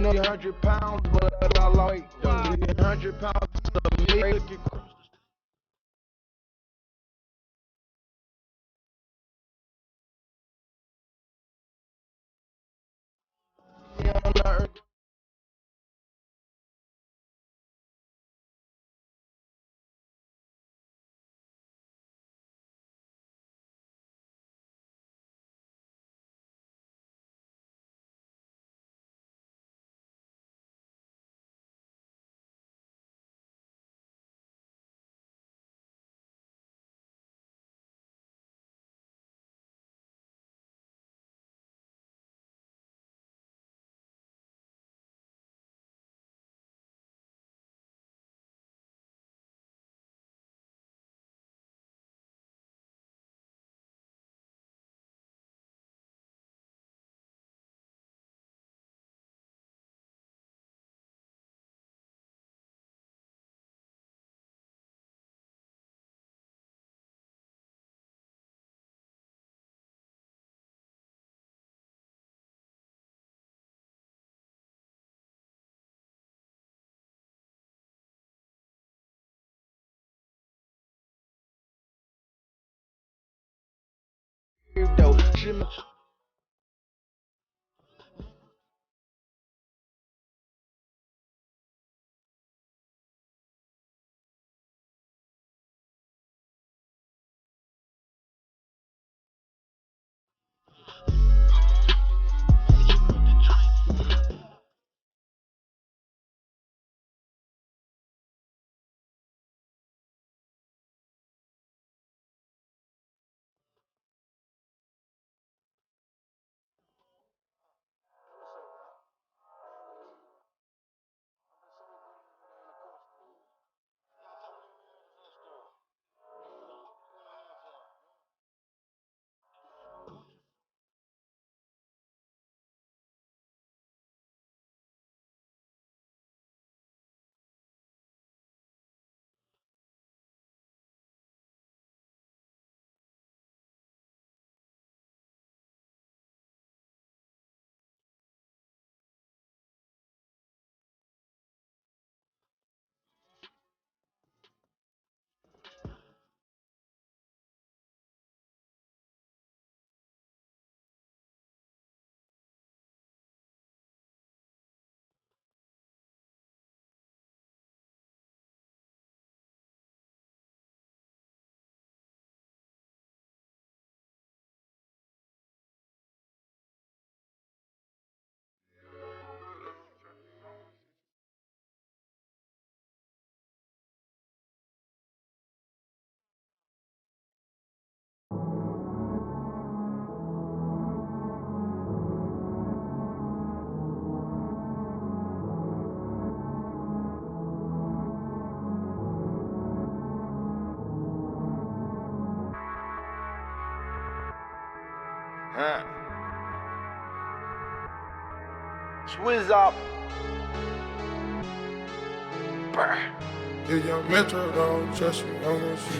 know you're 100 pounds, but I like 100 pounds of me. Swizz up. Yeah, young Metro don't trust me,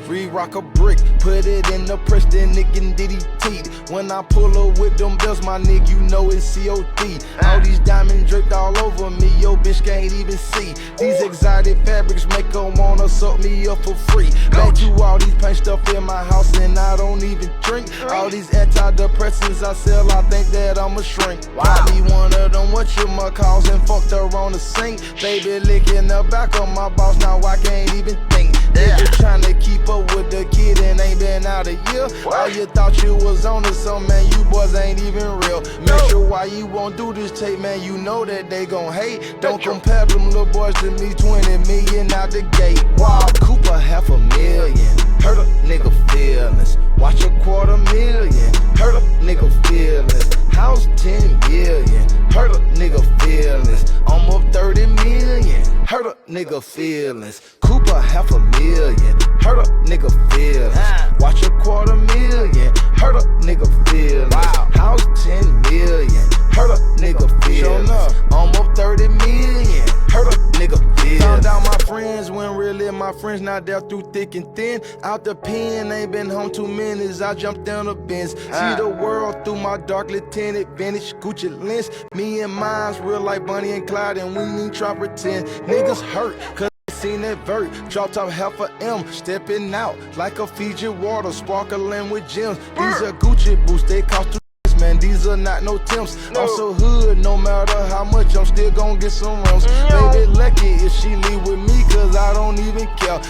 Re-rock a brick, put it in the press, then nigga DDT. When I pull up with them bells, my nigga, you know it's COD. All these diamonds draped all over me, yo bitch can't even see. These exotic fabrics make her wanna suck me up for free. Back to all these paint stuff in my house and I don't even drink. All these antidepressants I sell, I think that I'm a shrink. Got me one of them whatchamacalls and fucked her on the sink. Baby licking the back of my balls, now I can't even think. Nigga tryna keep up with the kid and ain't been out a year. Oh, you thought you was on to something, man, you boys ain't even real. Make sure why you won't do this tape, man, you know that they gon' hate. Don't compare them little boys to me, 20 million out the gate. Wow, Cooper $500,000, hurt a nigga feelings. Watch a $250,000, hurt a nigga feelings. House 10 million, hurt a nigga feelings. I'm up 30 million, hurt a nigga feelings. Cooper $500,000, hurt a nigga feelings. Watch a $250,000, hurt a nigga feelings. House 10 million, hurt a nigga feelings. I'm up 30 million, hurt a nigga feelings. Found out my friend friends when really my friends not there through thick and thin. Out the pen, ain't been home 2 minutes. I jumped down the Benz. See the world through my darkly tinted vintage Gucci lens. Me and mine's real like Bonnie and Clyde, and we ain't try to pretend. Niggas hurt, cause seen that vert, dropped off half a M, stepping out like a Fiji water, sparkling with gems. These are Gucci boots, they cost $2, man, these are not no Timbs. I'm so hood, no matter how much, I'm still gon' get some rims. Baby lucky if she leave with me, cause I don't even care.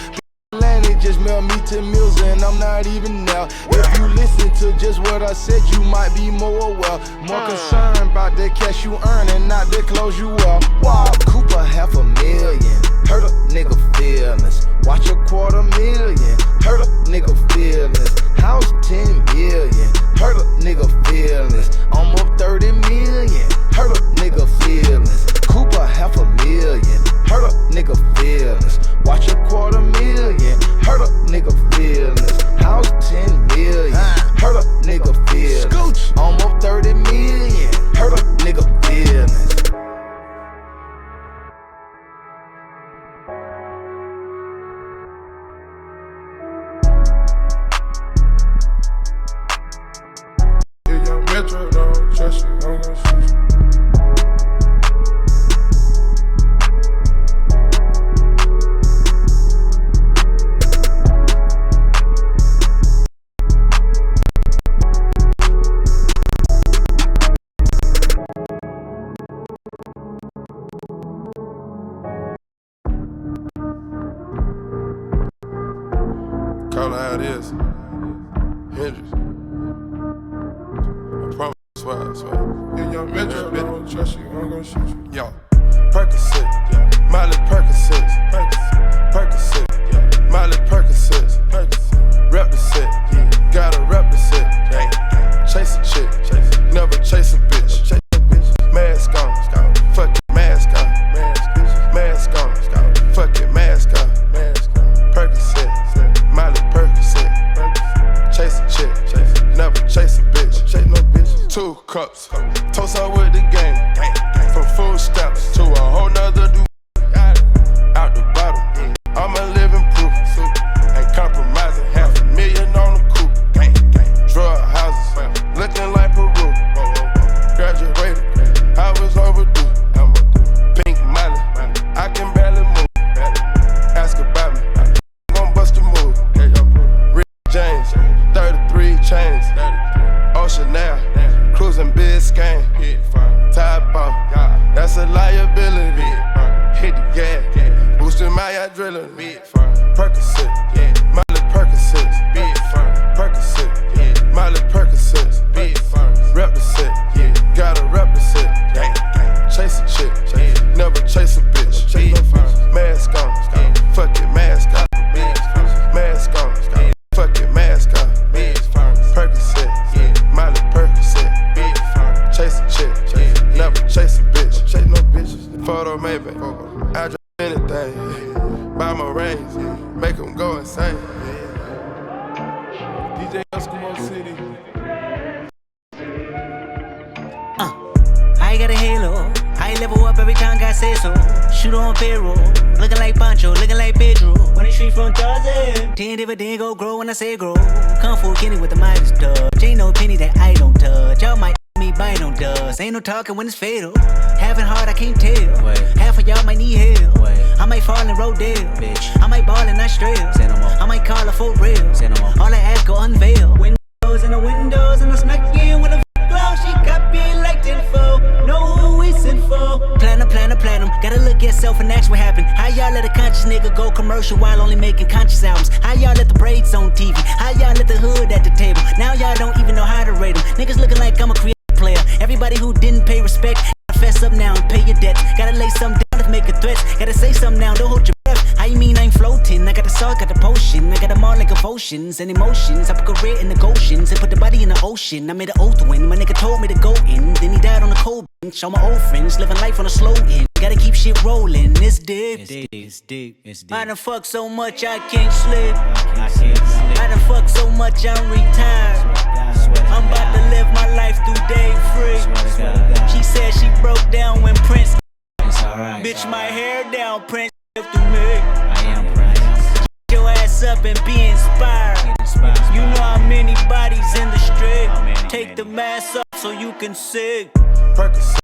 It just mail me 10 meals and I'm not even there. If you listen to just what I said, you might be more aware. More concerned about the cash you earn and not the clothes you wear. Wow, Cooper $500,000, hurt a nigga feelings. Watch $250,000, hurt a nigga feelings. House 10 million, hurt a nigga feelings. I'm up 30 million, hurt a nigga feelings. Cooper $500,000, hurt a nigga feelings. Watch $250,000, hurt a nigga feelings. House 10 million, hurt a nigga feelings. I'm up 30 million, hurt a nigga feelings. If young Metro don't trust you, I'm gon' shoot you. Call it how it is. Hendrix. I promise, I swear. If young Metro don't trust you, I'm gon' shoot you. Yo, Percocet, yeah. Miley Percocet, Percocet, yeah. Miley Percocet, rep the set, yeah. Gotta rep the set, yeah. Chase a chick, never chase a bitch. Mask on, fuck it, mask on, mask on, fuck it, mask on. Percocet, Miley Percocet, chase a chick, never chase a bitch. 2 cups, toast up with the game. From food stamps to a whole nother do. Out the bottle, I'm a living proof. Ain't compromising, $500,000 on the coupe. Drug houses, looking like Peru. Graduated, I was overdue. Pink Miley, I can barely move. Ask about me, I'm gon' bust a move. Rick James, 33 chains. Ocean now, cruising Biscayne. Top off, that's a liability. Hit the gas, boosting my adrenaline. Percocet, Miley Percocet, Percocet, Miley Percocet, rep the set, gotta rep the set. Chase a chick, never chase a bitch. Mask on, fuck it, mask on. Mask on, fuck it, mask on. Percocet, Miley Percocet, chase a chick, never chase a bitch. Chase no bitches. Photo maybe, I drop anything. Buy my rings, make them go insane. DJ Eskimo City. I got a halo. I level up every time God says so. Shoot on payroll. Looking like Pancho, looking like Pedro. On the street from Tarzan. 10 dividend go grow when I say grow. Kung Fu Kenny with the Midas touch. Ain't no penny that I don't touch. Y'all might me bite on dust. Ain't no talking when it's fatal. Having hard, I can't tell. Wait. Half of y'all might need help. Wait. I might fall in Rodale. Bitch. I might ball in Australia. Say no more. I might call her for real. Say no more. All I ask go unveil. Windows in the windows and I smack in with a glow. She copy like 10-4. Know who we sent for. Platinum. Gotta look at self and ask what happened. How y'all let a conscious nigga go commercial while only making conscious albums? How y'all let the braids on TV? How y'all let the hood at the table? Now y'all don't even know how to rate them. Niggas looking like I'm a creative player. Everybody who didn't pay respect, gotta fess up now and pay your debts. Gotta lay something down if making threats. Gotta say something now, don't hold your breath. How you mean I ain't floating? I got the salt, got the potion. I got them all like devotions and emotions. I put career in the Goshen's and put the body in the ocean. I made an oath when my nigga told me to go in. Then he died on the cold bench. All my old friends living life on a slow end. Gotta keep shit rolling. It's deep. It's deep. I done fuck so much I can't sleep. I done fuck so much I'm retired. I'm about to live my life through day free. She said she broke down when Prince. Bitch, my hair down, Prince through me. glass up and be inspired. You know how many bodies in the strip. Take the mask up so you can sing. Percocet,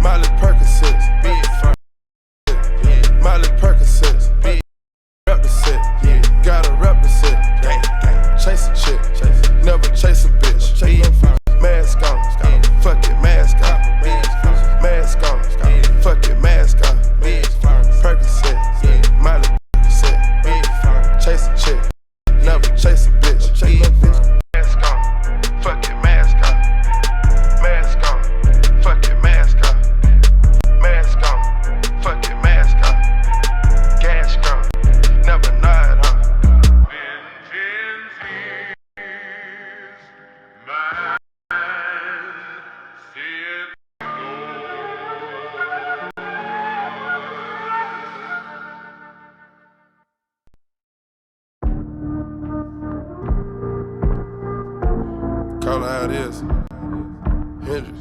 Miley Percocet, Miley Percocet, rep the set, gotta rep the set. Chase a chick, never chase a bitch. Mask on, fuck it, mask on. Mask on, fuck it, mask on. Percocet, Miley Percocet, chase a chick, never chase a bitch. Mask on, fuck it, mask on. Mask on, fuck it, mask on. Mask on, fuck it, mask on. Gas gone, never nod, huh? Call it how it is. Hendrix.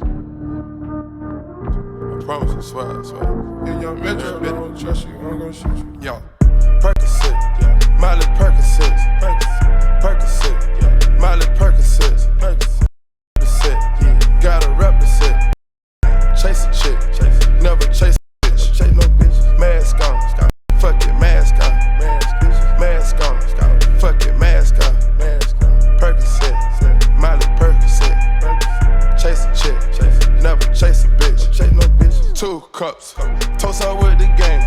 I promise, I swear, I swear. In your metro, they don't trust you, I'm gonna shoot you. Yo, Percocet, Miley Percocet, Percocet, Miley Percocet, Percocet, gotta rep the set. Chase a chick, never chase a bitch. Chase no bitch. Mask on, fuck it, mask on. Mask on, fuck it, mask on. Percocet, Miley Percocet, chase a chick, never chase a bitch. Chase no bitch. 2 cups, toast up with the gang.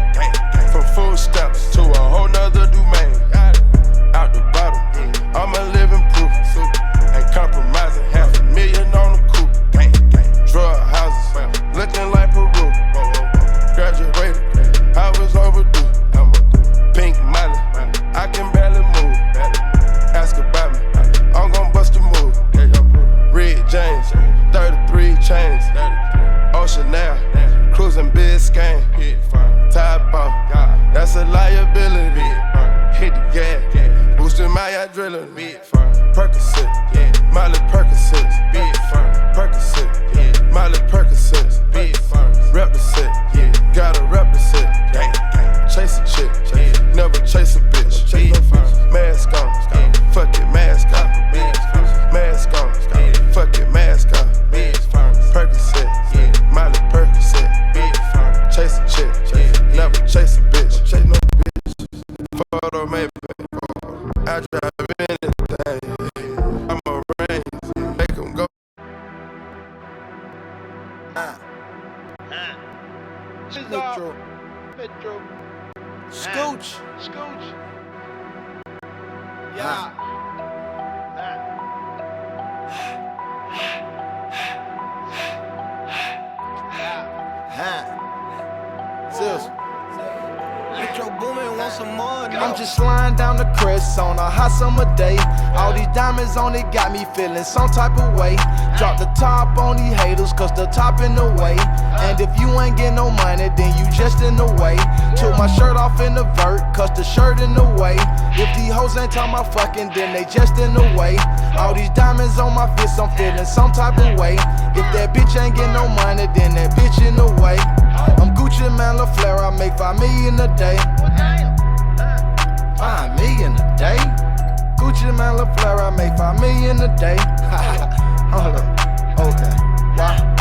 From food stamps to a whole nother domain. Out the bottom, I'm a living proof. Ain't compromising, $500,000 on the coupe. Drug houses, looking like Peru. Graduated, I was overdue. Pink Miley, I can barely move. Ask about me, I'm gon' bust a move. Red James, 33 chains. Ocean now, cruising Biscayne. Top off, that's a liability. Hit the gas, boosting my adrenaline. Percocet, Miley Percocet, Percocet, Miley Percocet, rep the set, gotta rep the set. Chase a chick, never chase a bitch. Mask on, fuck it, mask on. Mask on, fuck it, mask on. Percocet, Miley Percocet, chase a chick, never chase a bitch. Chase no bitch. Photo maybe, I drive anything. I'm a range, make 'em go. Metro, Scooch, yeah. Sis. Metro booming, want some more? I'm just sliding down the crest on a hot summer day. All these diamonds on it got me feeling some type of way. Drop the top on these haters, cause the top in the way. And if you ain't getting no money, then you just in the way. Took my shirt off in the vert, cause the shirt in the way. If these hoes ain't talking about fucking, then they just in the way. All these diamonds on my fist, I'm feeling some type of way. If that bitch ain't getting no money, then that bitch in the way. I'm Gucci man, LaFleur, I make $5 million a day. $5 million a day? Gucci man, LaFleur, I make $5 million a day. Hold up, okay, wow.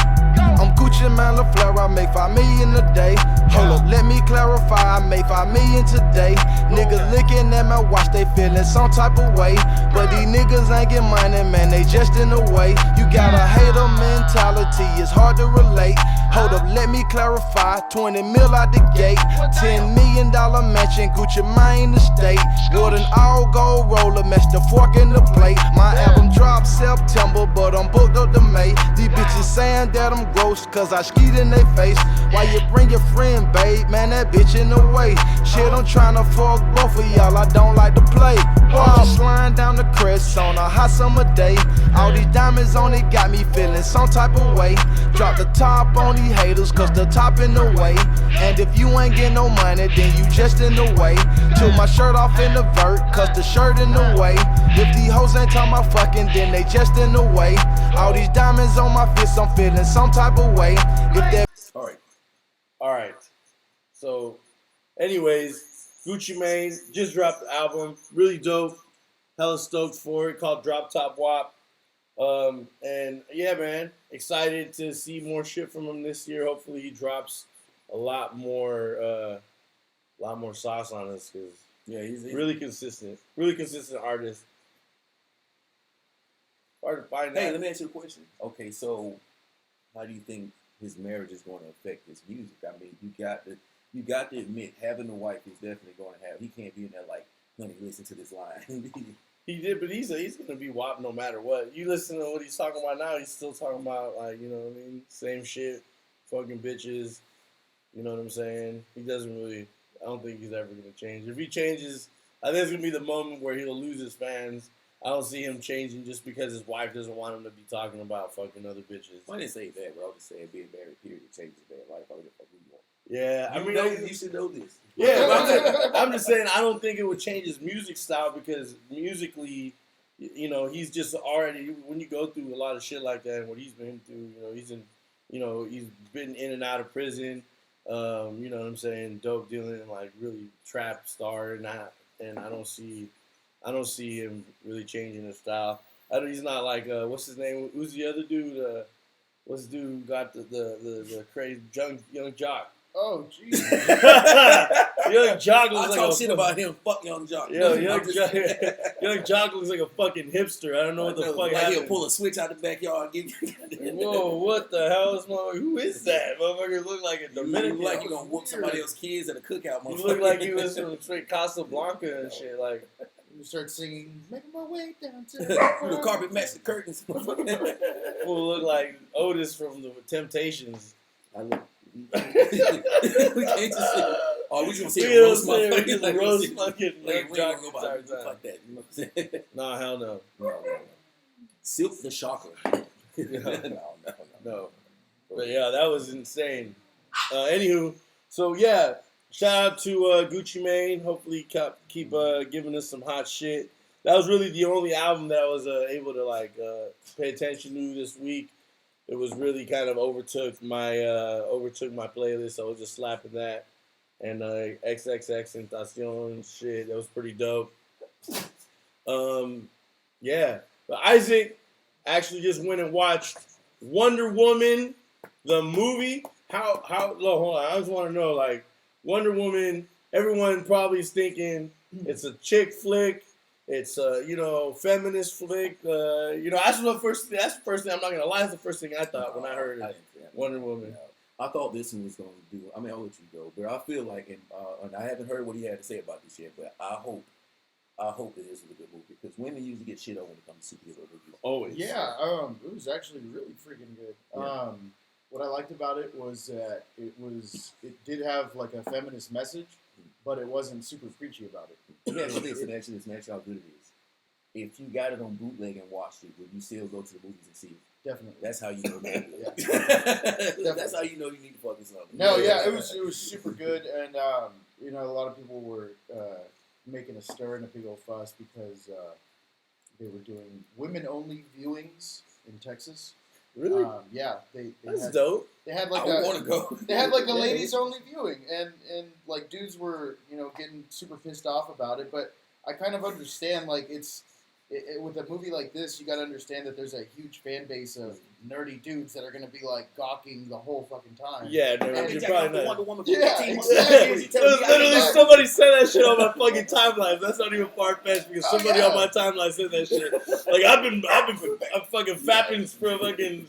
I'm Gucci man, LaFleur, I make $5 million a day. Hold up, let me clarify, I make $5 million today. Niggas looking at my watch, they feeling some type of way. But these niggas ain't get money, man, they just in the way. You got a hater mentality, it's hard to relate. Hold up, let me clarify, 20 mil out the gate. $10 million mansion, Gucci mine the state. With an all gold roller, match the fork in the plate. My album dropped September, but I'm booked up to May. These bitches saying that I'm gross, cause I skeet in their face. Why you bring your friend, babe? Man, that bitch in the way. Shit, I'm tryna fuck both of y'all, I don't like to play. I'm just sliding down the crest on a hot summer day. All these diamonds on it got me feeling some type of way. Drop the top on these haters, cause the top in the way. And if you ain't getting no money, then you just in the way. Took my shirt off in the vert, cause the shirt in the way. If these hoes ain't talking about fucking, then they just in the way. All these diamonds on my fist, I'm feeling some type of way. If that Alright. So, anyways, Gucci Mane just dropped the album, really dope. Hella stoked for it, called Drop Top Wop. And yeah, man, excited to see more shit from him this year. Hopefully, he drops a lot more sauce on us because he's really consistent artist. Hard to find Hey, that. let me ask you a question. Okay, so how do you think his marriage is going to affect his music? I mean, you got to admit, having a wife is definitely going to have. He can't be in there like, honey, listen to this line. He did, but he's gonna be WAP no matter what. You listen to what he's talking about now. He's still talking about like, you know what I mean, same shit, fucking bitches. You know what I'm saying? He doesn't really. I don't think he's ever gonna change. If he changes, I think it's gonna be the moment where he'll lose his fans. I don't see him changing just because his wife doesn't want him to be talking about fucking other bitches. I didn't say that, bro. I was just saying being married, period, changes their life. I would fuck who you want. Yeah, I mean, you should know this. Yeah, but I'm just saying I don't think it would change his music style because musically, you know, he's just already, when you go through a lot of shit like that and what he's been through, he's been in and out of prison, you know what I'm saying, dope dealing, like really trap star and I don't see him really changing his style. He's not like what's his name? Who's the other dude? What's the dude who got the crazy young jock? Oh, jeez. Young Jock looks I talk shit about him. Fuck Young Jock. Young Jock looks like a fucking hipster. I don't know what the fuck like happened. He'll pull a switch out the backyard. Whoa, what the hell is motherfucker? Who is that? Motherfucker look like a Dominican. You like you gonna whoop somebody else's kids at a cookout. You look like you was from straight Casablanca and shit. Like You start singing, making my way down to the carpet match the curtains. Fool look like Otis from the Temptations. I look. We can't just say, we just gonna say roast motherfuckers. Like roast fucking we ain't gonna go Jock. about fuck that. You know what I'm saying? Nah, hell no. No. Silk the Shocker. No. But yeah, that was insane. Anywho, so yeah, shout out to Gucci Mane. Hopefully, keep giving us some hot shit. That was really the only album that I was able to pay attention to this week. It was really kind of overtook my playlist. I was just slapping that and XXX Tentacion shit. That was pretty dope. Yeah, but Isaac actually just went and watched Wonder Woman, the movie. How? Hold on. I just want to know, like, Wonder Woman. Everyone probably is thinking it's a chick flick. It's a feminist flick. That's the first thing. I'm not gonna lie. That's the first thing I thought when I heard Wonder Woman. I thought this one was gonna do. I mean, I'll let you go, but I feel like, and I haven't heard what he had to say about this yet. But I hope that this is a good movie because women usually get shit on when it comes to superhero movies. Always. Yeah, it was actually really freaking good. Yeah. What I liked about it was that it did have like a feminist message, but it wasn't super preachy about it. Yeah, it's how good it is. If you got it on bootleg and watched it, would you still go to the movies and see it? Definitely. That's how you know. Yeah. That's how you know you need to focus on it. No, yeah, it was super good, and a lot of people were making a stir and a big old fuss because they were doing women-only viewings in Texas. Really? Yeah, That's dope. They had like I want to go. They had like a ladies-only viewing, and like dudes were getting super pissed off about it. But I kind of understand, like with a movie like this, you got to understand that there's a huge fan base of nerdy dudes that are going to be like gawking the whole fucking time. Yeah, no, you're probably not. Wonder Woman Yeah, exactly. Literally, somebody said that shit on my fucking timeline. That's not even far fetched because somebody on my timeline said that shit. Like I'm fucking fapping for fucking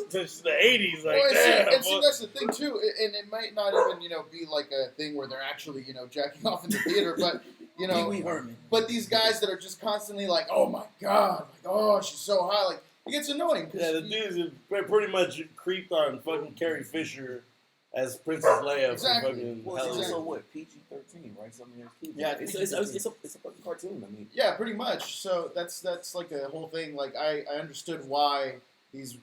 since the '80s. Like, Well, damn. and see, that's the thing too, and it might not even be like a thing where they're actually jacking off in the theater, but Pee-wee Herman. But these guys that are just constantly like, oh my god, like, oh, she's so hot, like it gets annoying. Yeah, the dudes have pretty much creeped on fucking Carrie Fisher as Princess Leia. Exactly. For fucking Well, it's also what, PG-13, right? Something else. Yeah, it's a fucking cartoon. I mean, yeah, pretty much. So that's like a whole thing. Like I understood why these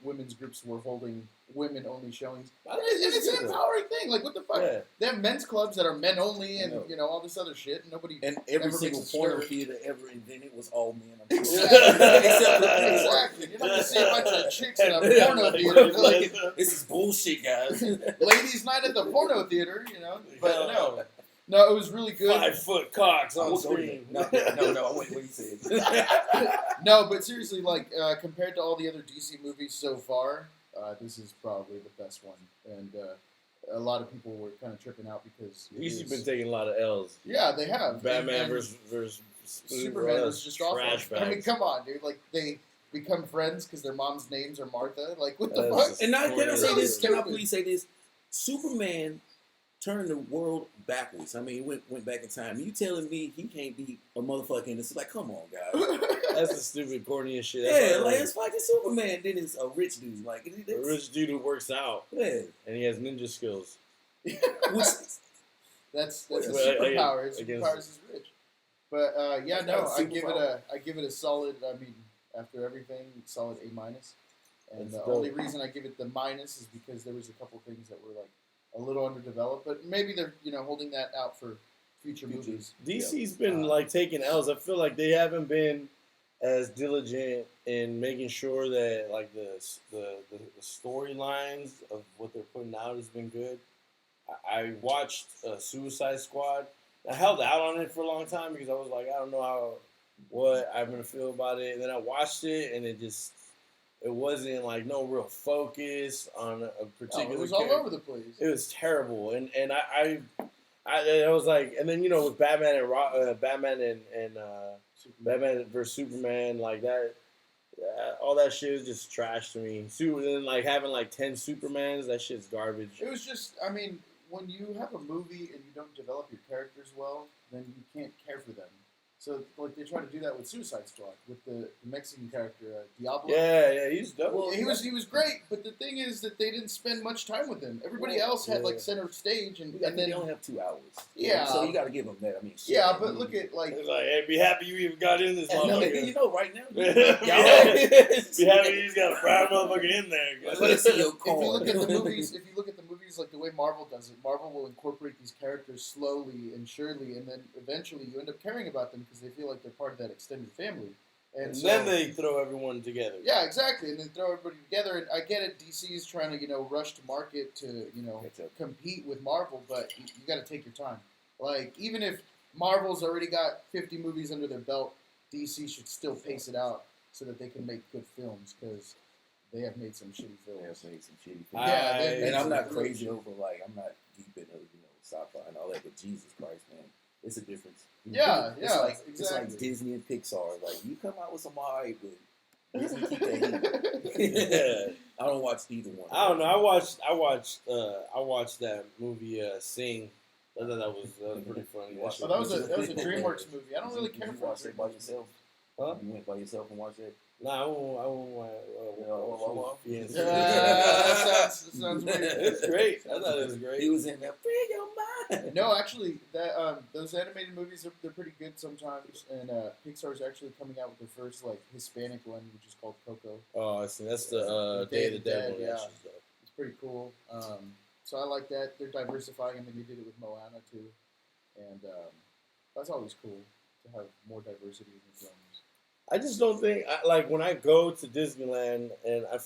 women's groups were holding women only showings. And it's an empowering thing. Like what the fuck? Yeah. They have men's clubs that are men only, and all this other shit. And nobody and every ever single makes a porno stir. theater ever invented was all men. I'm sure. Exactly. You're not gonna see a bunch of chicks in a porno theater. Like, this is bullshit, guys. ladies' night at the porno theater, But No, it was really good. 5-foot cocks on We'll go to screen. that. No, I wait what he said. No, but seriously, like compared to all the other DC movies so far, this is probably the best one. And a lot of people were kind of tripping out because DC's been taking a lot of L's. Yeah, they have. Batman And versus Superman was just awful. trash I mean, bags. come on, dude. Like they become friends because their mom's names are Martha. Like what the That's fuck? just- And now, can I say this? Can I Stupid. please say this? Superman turned the world backwards. I mean, he went back in time. You telling me he can't be a motherfucker? And it's like, come on, guys. That's the stupid, corniest shit. Yeah, That's like it's fucking Superman. Then it's a rich dude. Like, a rich dude who works out yeah. and he has ninja skills. Which, That's a Well, superpower. His I guess- superpower is rich. But yeah, That's no, not a superpower. I give it a solid. I mean, after everything, solid A minus. And That's the dope. only reason I give it the minus is because there was a couple things that were like a little underdeveloped, but maybe they're holding that out for future movies. DC's been like taking L's. I feel like they haven't been as diligent in making sure that like the storylines of what they're putting out has been good. I watched Suicide Squad. I held out on it for a long time because I was like, I don't know what I'm gonna feel about it. And then I watched it, and it wasn't like no real focus on a particular. It was character. all over the place. It was terrible, and I was like, and then with Batman and Batman versus Superman, like that, all that shit is just trash to me. Then like having like 10 Supermans, that shit's garbage. It was just, I mean, when you have a movie and you don't develop your characters well, then you can't care for them. So, like, they try to do that with Suicide Squad, with the Mexican character, Diablo. Yeah, he's dope. Well, he was great, but the thing is that they didn't spend much time with him. Everybody else had, like, center stage, and then then... they only have 2 hours. Yeah. So you got to give them that. I mean, shit, Yeah, man. but look at, like... It's like, hey, be happy you even got in this And no, motherfucker. right now. Be happy he's got a brown motherfucker in there. Let us see your If you look at the card. movies, like the way Marvel does it, Marvel will incorporate these characters slowly and surely, and then eventually you end up caring about them because they feel like they're part of that extended family. And so, then they throw everyone together. yeah, exactly, and then throw everybody together. And I get it, DC is trying to rush to market to Catch up. compete with Marvel, but you got to take your time. Like even if Marvel's already got 50 movies under their belt, DC should still pace it out so that they can make good films because they have made some shitty They have films. made some shitty I- things. Yeah, they've made And I'm some not really crazy shitty- over I'm not deep in sci-fi and all that, but Jesus Christ, man, it's a difference. Yeah, It's yeah, like exactly. Disney and Pixar. Like you come out with some alright, but Disney keep that heat. Yeah. I don't watch either one. I don't know. I watched that movie Sing. I thought that was pretty funny. You watched Oh, that was a DreamWorks movie. I don't really care Did you for watch it by DreamWorks. yourself. Huh? You went by yourself and watched it. Nah, I won't. Yeah, that sounds weird. It's great. I thought it was He great. was in there. Free your mind. No, actually, that those animated movies they're pretty good sometimes, and Pixar's actually coming out with their first like Hispanic one, which is called Coco. Oh, I see. That's the Day of the Dead one. Yeah. That shit's dope. It's pretty cool. So I like that. They're diversifying. I mean, they did it with Moana too, and that's always cool to have more diversity in the films. I just don't think like when I go to Disneyland and I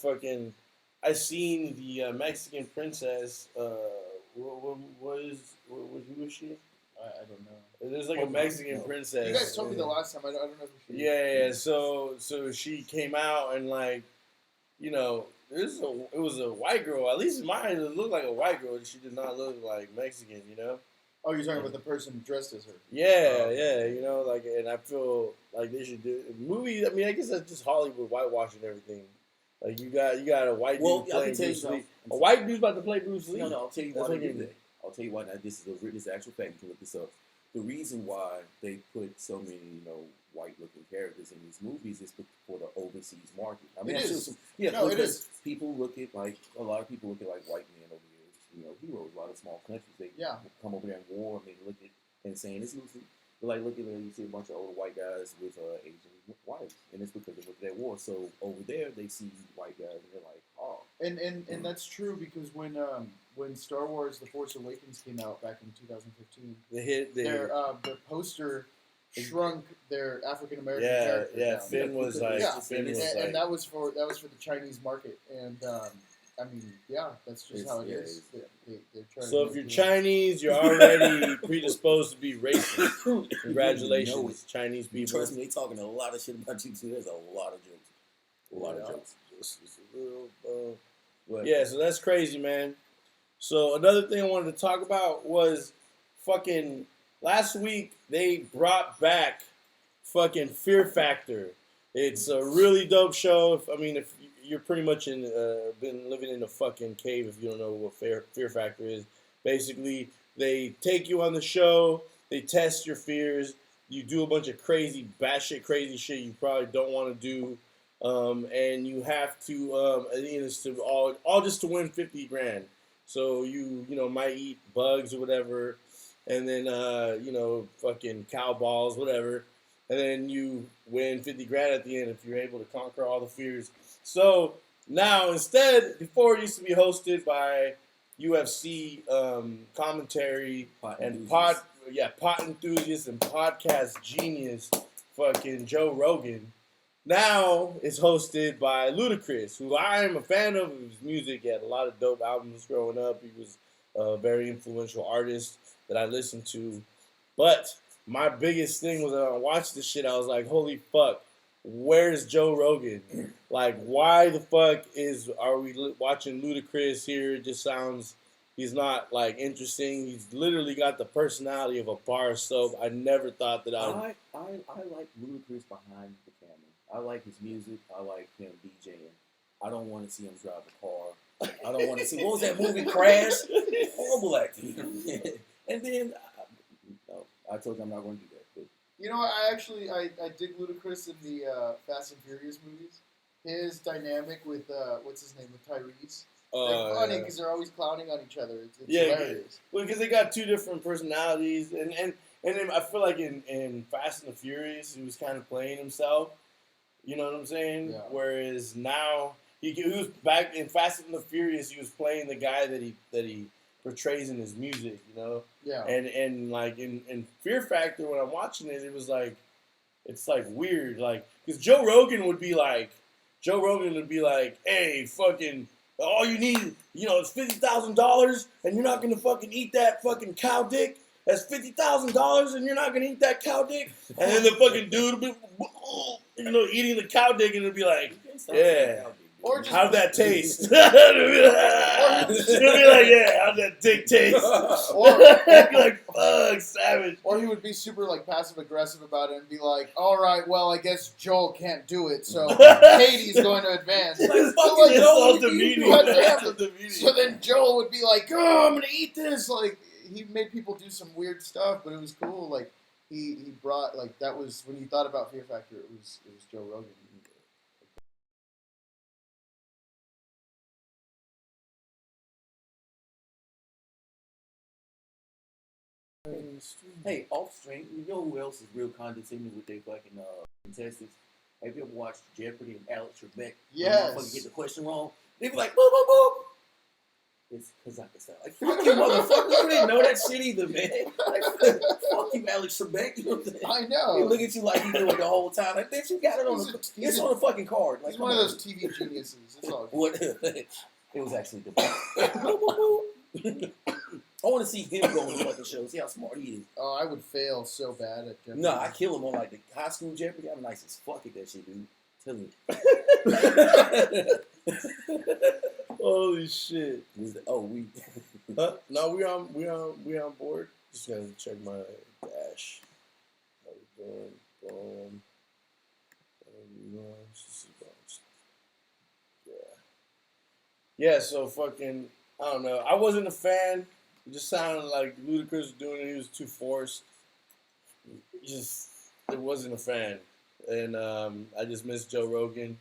seen the Mexican princess. Who is she? I don't know. There's like a Mexican princess. You guys told me the last time. I don't know who she is. Yeah. So she came out and like, it was a white girl. At least in mine, it looked like a white girl. She did not look like Mexican. Oh, you're talking about the person dressed as her. Yeah. Like, and I feel like they should do movies. I mean, I guess that's just Hollywood whitewashing everything. Like you got a white dude I playing can tell you Bruce Lee. something. A white dude's about to play Bruce Lee. No, I'll tell you That's why they what do you- that. I'll tell you why. Now, this is actual fact. You can look this up. The reason why they put so many, white-looking characters in these movies is for the overseas market. I mean, It I'm is. sure yeah, No, it because is. people look at a lot of people look at white men over here. Heroes. A lot of small countries they Yeah. come over there and war, and they look at and saying it's loosely. But look at you see a bunch of older white guys with Asian wives, and it's because they went to that war. So over there, they see white guys, and they're like, oh. And that's true because when Star Wars: The Force Awakens came out back in 2015, their poster shrunk their African American character down. Finn was like, Yeah. Finn was and like, that was for the Chinese market, and I mean, yeah, that's just how it is. They're trying So to if you're make Chinese, you're already predisposed to be racist. Congratulations, know it. Chinese people. Trust me, they talking a lot of shit about you too. There's a lot of jokes. A lot of jokes. Just a little, yeah, so that's crazy, man. So another thing I wanted to talk about was fucking last week they brought back fucking Fear Factor. It's a really dope show. If you're pretty much been living in a fucking cave if you don't know what Fear Factor is. Basically, they take you on the show, they test your fears, you do a bunch of crazy, batshit crazy shit you probably don't want to do, and you have to, it's to all just to win 50 grand. So you might eat bugs or whatever, and then fucking cow balls, whatever, and then you win 50 grand at the end if you're able to conquer all the fears. So now instead, before it used to be hosted by UFC commentary pot enthusiast and podcast genius, fucking Joe Rogan. Now it's hosted by Ludacris, who I am a fan of his music. He had a lot of dope albums growing up. He was a very influential artist that I listened to. But my biggest thing was when I watched this shit, I was like, holy fuck, where's Joe Rogan? Like, why the fuck are we watching Ludacris here? It just sounds, he's not, like, interesting. He's literally got the personality of a bar soap. I never thought that I like Ludacris behind the camera. I like his music. I like him DJing. I don't want to see him drive a car. I don't want to see, what was that movie, Crash? Horrible acting. And then, I told you I'm not going to do that. But. You know, I dig Ludacris in the Fast and Furious movies. His dynamic with, what's his name, with Tyrese. They're funny because they're always clowning on each other. It's hilarious. Well, because they got two different personalities. And then I feel like in Fast and the Furious, he was kind of playing himself. You know what I'm saying? Yeah. Whereas now, he was back in Fast and the Furious, he was playing the guy that he portrays in his music, you know? Yeah. And like in Fear Factor, when I'm watching it, it was like, it's like weird. Like, because Joe Rogan would be like, hey, fucking, all you need, is $50,000 and you're not going to fucking eat that fucking cow dick? That's $50,000 and you're not going to eat that cow dick? And then the fucking dude would be, eating the cow dick and it'd be like, yeah. Or just, how'd that taste? It'll be like, yeah, how'd that dick taste? Or like, fuck, savage. Or he would be super like passive aggressive about it and be like, all right, well, I guess Joel can't do it, so Katie's going to advance. So then Joel would be like, oh, I'm gonna eat this. Like, he made people do some weird stuff, but it was cool. Like, he brought, like, that was when you thought about Fear Factor. It was Joe Rogan. Hey, off stream, you know who else is real condescending with their fucking contestants? Have you ever watched Jeopardy and Alex Trebek? Yes. Motherfucker get the question wrong. They be like, boop, boop, boop. It's Kazakhstan. Like, fuck you, motherfucker. You didn't know that shit either, man. Like, fuck you, Alex Trebek. You know what I'm saying? I know. He look at you like you knew it the whole time. Like, bitch, you got it on it's on the fucking card. Like, he's one of those TV geniuses. It's all what? It was actually the I want to see him go on the fucking show, see how smart he is. Oh, I would fail so bad at Jeopardy. No, I kill him on like the high school Jeopardy. I'm nice as fuck at that shit, dude. Tell me. Holy shit! We. No, we on board. Just gotta check my dash. How we doing? Boom. Yeah. So fucking, I don't know. I wasn't a fan. It just sounded like Ludacris was doing it. He was too forced. It wasn't a fan. And I just miss Joe Rogan.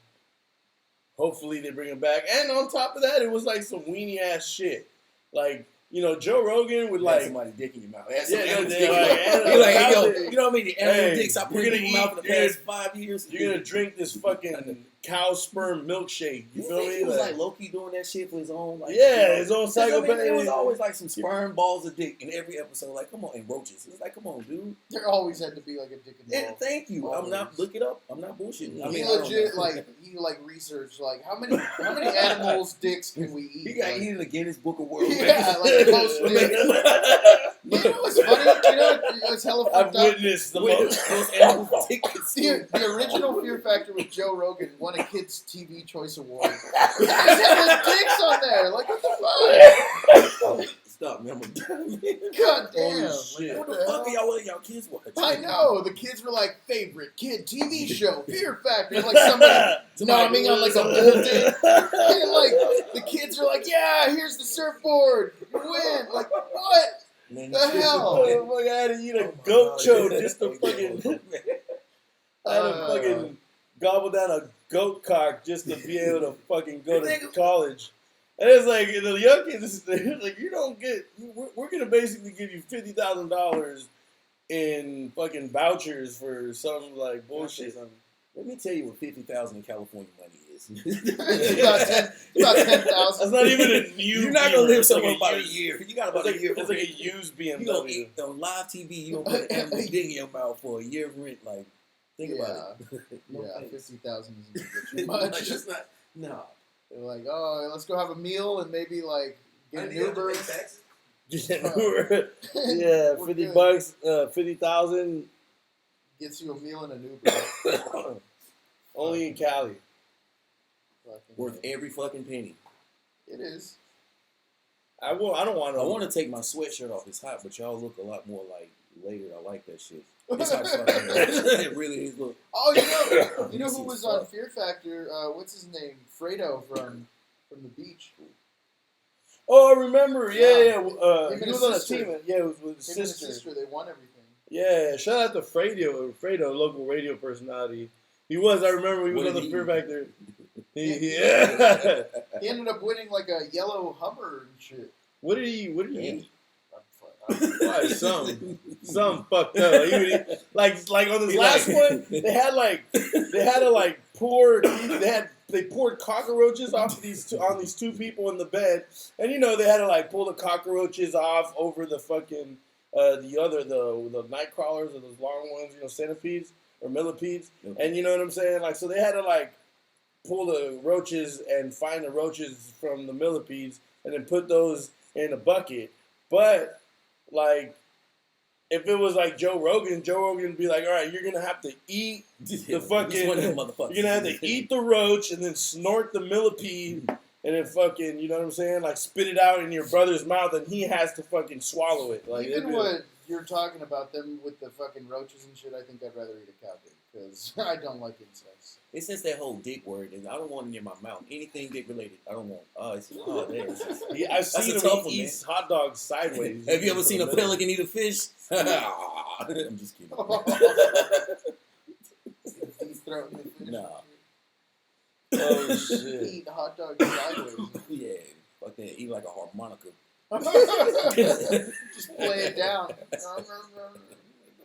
Hopefully they bring him back. And on top of that, it was like some weenie ass shit. Like, you know, Joe Rogan would Have like. somebody dick in your mouth. Have Yeah, somebody else yeah, dick in like, your mouth. animal You're like, hey, yo, housing. you know how many animal Hey, dicks I put you're in gonna your mouth in the eat- past 5 years? You're gonna drink this fucking cow sperm milkshake. You You feel think me? he was like low-key doing that shit for his own? Like, Yeah, you know, his own 'cause, I mean, psychopath. it was always like some sperm balls of dick in every episode. Like, come on, and roaches. It's like, come on, dude. There always had to be like a dick And involved. thank you. I'm not Always. look it up. I'm not bullshitting. I He mean, I don't legit know. like researched like how many animals' dicks can we eat? He got Like, eaten again. His Book of World Yeah, like most dicks. You know what's funny? You know what's hella I've fucked up? witnessed the most. Those animals dick The original Fear Factor with Joe Rogan won a Kids TV Choice Award. There's hella dicks on there. Like, what the Stop, man. fuck? God damn. Holy shit. What Like, the fuck are y'all letting y'all kids watch? I know. The kids were like, favorite kid TV show, Fear Factor. Like somebody nomming on like a bull dick. And like, the kids are like, yeah, here's the surfboard. You win. Like, what? Man, The you hell? Oh, fuck, I had to eat a goat chode just to fucking. I had to fucking gobble down a goat cock just to be able to fucking go to college. And it's like the young kids, they're like, you don't get. We're gonna basically give you $50,000 in fucking vouchers for some like bullshit. Let me tell you what 50,000 in California money is. About 10,000. That's not even a new. You're not gonna Beamer. live It's like somewhere a about a used- year. You got about It's like, a year. it's like a used You gonna BMW. eat on live TV. You gonna put an animal dick in your mouth for a year rent. Like, think about it. No Yeah, thanks. 50,000 isn't gonna get you Like, much. just not. No. They're like, oh, let's go have a meal and maybe like get an Uber. Yeah, We're 50 good. bucks, 50,000, Gets you a meal and an Uber. only in Cali. Fucking Worth every fucking penny. It is. I don't want I to. want to take my sweatshirt off. It's hot, but y'all look a lot more like later. I like that shit. It's hot as fuck. It really is. Look. Oh, you know who This was is on fuck. Fear Factor? What's his name? Fredo from the beach. Oh, I remember. Yeah. Him He and was his on a sister. team. Yeah, it was with his Him and his sister. sister, they won everything. Yeah, shout out to Fredo, local radio personality. He was. I remember he was What on the did he Fear eat? Factor. Yeah. He ended up winning like a yellow Hummer and shit. What did he eat? I'm Probably some fucked up. He would eat, like on this last one, they poured cockroaches off of on these two people in the bed, and they had to like pull the cockroaches off over the fucking the night crawlers or those long ones, centipedes or millipedes, and you know what I'm saying? Like, so they had to like pull the roaches and find the roaches from the millipedes and then put those in a bucket, but like, if it was like Joe Rogan would be like, all right, you're going to have to eat the fucking, one of them motherfuckers. you're going to have to eat the roach and then snort the millipede and then fucking, you know what I'm saying? Like, spit it out in your brother's mouth and he has to fucking swallow it. Like, Even what you're talking about them with the fucking roaches and shit, I think I'd rather eat a cow dick because I don't like insects. It's since that whole dick word, and I don't want it near my mouth. Anything dick related, I don't want. There. I've That's seen a him tough one, eat hot dogs sideways. Have you ever seen a pelican eat a fish? I'm just kidding. Deep throat in the fish. Nah. Oh, shit. Eat hot dogs sideways. Yeah, fuck that. Eat like a harmonica. Just play it down. What the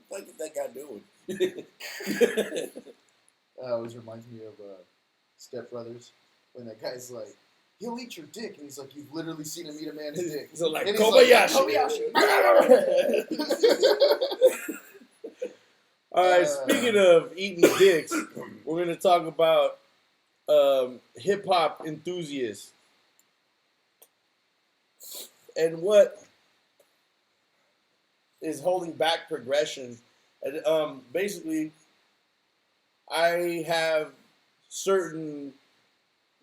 fuck is that guy doing? Always reminds me of Step Brothers when that guy's like, he'll eat your dick, and he's like, you've literally seen him eat a man's dick. So like And he's Kobayashi. All right, speaking of eating dicks, we're going to talk about hip hop enthusiasts and what is holding back progression. And basically, I have certain,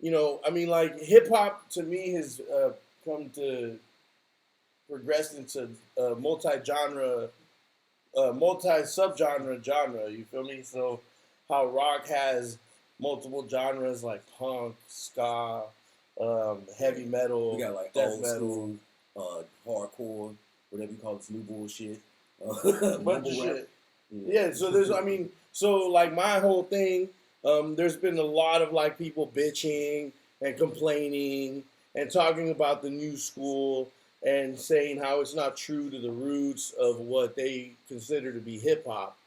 like hip hop to me has come to progress into multi-genre, multi-subgenre genre. You feel me? So how rock has multiple genres like punk, ska, heavy metal, We got like death old metal, school, hardcore, whatever you call this new bullshit. a bunch of shit. Yeah, so like my whole thing, there's been a lot of like people bitching and complaining and talking about the new school and saying how it's not true to the roots of what they consider to be hip hop.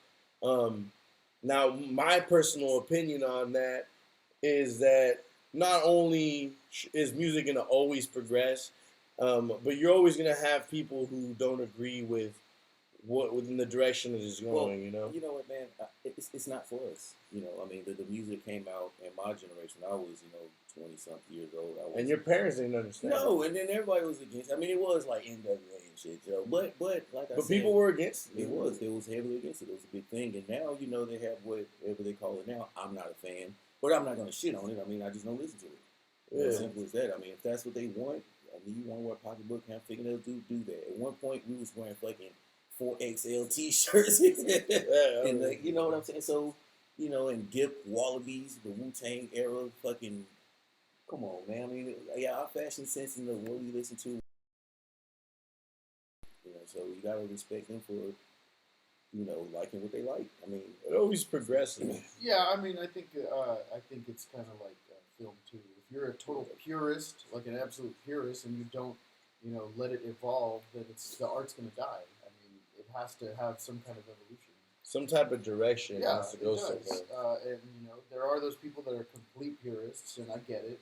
Um, Now, my personal opinion on that is that not only is music going to always progress, but you're always going to have people who don't agree with what within the direction it is going. Well, you know. You know what, man? It's not for us. You know, I mean, the music came out in my generation. I was, 20-something years old. And your parents didn't understand. No, and then everybody was against. I mean, it was like NWA and shit, Joe. But like I said, people were against it. It was heavily against it. It was a big thing. And now, they have whatever they call it now. I'm not a fan, but I'm not gonna shit on it. I mean, I just don't listen to it. Yeah. As simple as that. I mean, if that's what they want, I mean, you want to wear pocketbook, kind of figure they'll do that. At one point, we was wearing fucking 4XL t-shirts, and you know what I'm saying. So, and Gip, Wallabies, the Wu-Tang era, fucking. Come on, man. I mean, yeah, our fashion sense and what we listen to. So you gotta respect them for, liking what they like. I mean, it always progresses. Yeah, I mean, I think it's kind of like film too. If you're a total purist, like an absolute purist, and you don't, let it evolve, then the art's gonna die. I mean, it has to have some kind of evolution. Some type of direction. Yeah, has to go it does. somewhere. And there are those people that are complete purists, and I get it.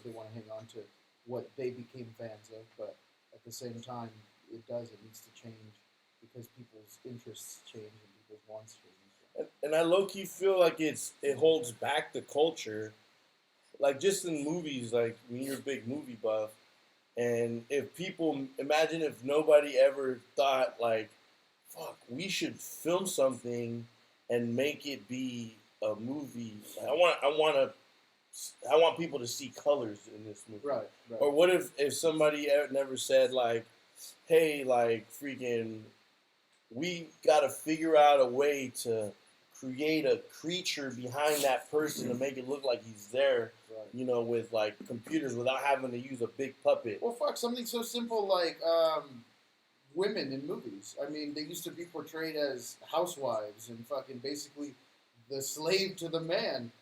They want to hang on to what they became fans of, but at the same time, it needs to change because people's interests change and people's wants change. And I low-key feel like it holds back the culture, like just in movies, like when you're a big movie buff, and imagine if nobody ever thought like, fuck, we should film something and make it be a movie. I want people to see colors in this movie. Right. Or what if somebody never said like, hey, like freaking, we got to figure out a way to create a creature behind that person to make it look like he's there, with like computers without having to use a big puppet. Well, fuck, something so simple like women in movies. I mean, they used to be portrayed as housewives and fucking basically the slave to the man,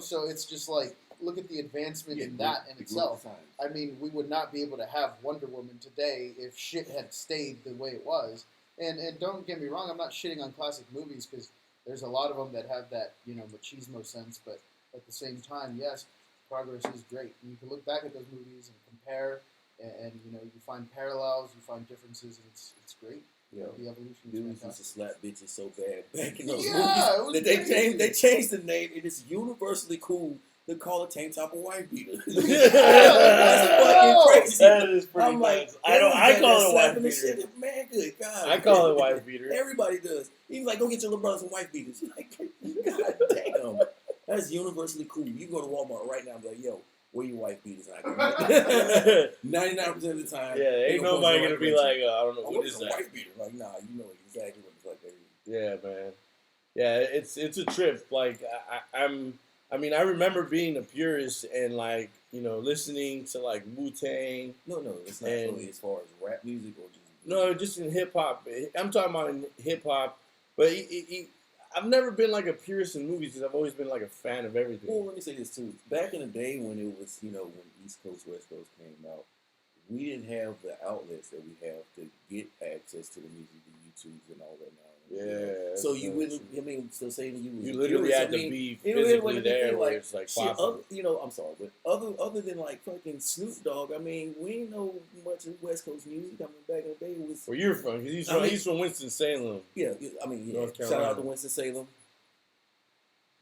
So it's just like, look at the advancement in that in itself. I mean, we would not be able to have Wonder Woman today if shit had stayed the way it was. And don't get me wrong, I'm not shitting on classic movies because there's a lot of them that have that, machismo sense. But at the same time, yes, progress is great. And you can look back at those movies and compare, and you find parallels, you find differences, and it's great. Yeah, the evolution is dudes used fantastic. to slap bitches so bad back in those Yeah, movies that they changed the name. It is universally cool to call a tank top a wife beater. That's fucking crazy. That is pretty I'm like, nuts. I call it a wife beater. Shit. Man, good God. I call it a wife beater. Everybody does. He's like, go get your little brother some wife beaters. Like, God damn. That's universally cool. You go to Walmart right now and be like, yo, where your wife beaters? 99% of the time. Yeah, ain't nobody going to be like, I don't know, what is that? Wife beater. Like, nah, you know exactly what the fuck that is. Yeah, man. Yeah, it's a trip. Like, I remember being a purist and, like, listening to, like, Wu-Tang. No, it's not really as far as rap music or just... No, just in hip-hop. I'm talking about in hip-hop. But I've never been, like, a purist in movies because I've always been, like, a fan of everything. Well, let me say this, too. Back in the day when it was, when East Coast, West Coast came out, we didn't have the outlets that we have to get access to the music, the YouTubes and all that now. Yeah. So you wouldn't, so say you was... You literally had to be physically there where it's, like, possible. I'm sorry, but other than, like, fucking Snoop Dogg, I mean, we didn't know much of West Coast music. I mean, back in the day, it was... Where you're from? Because he's from Winston-Salem. Yeah, I mean, yeah. North Shout Carolina. out to Winston-Salem.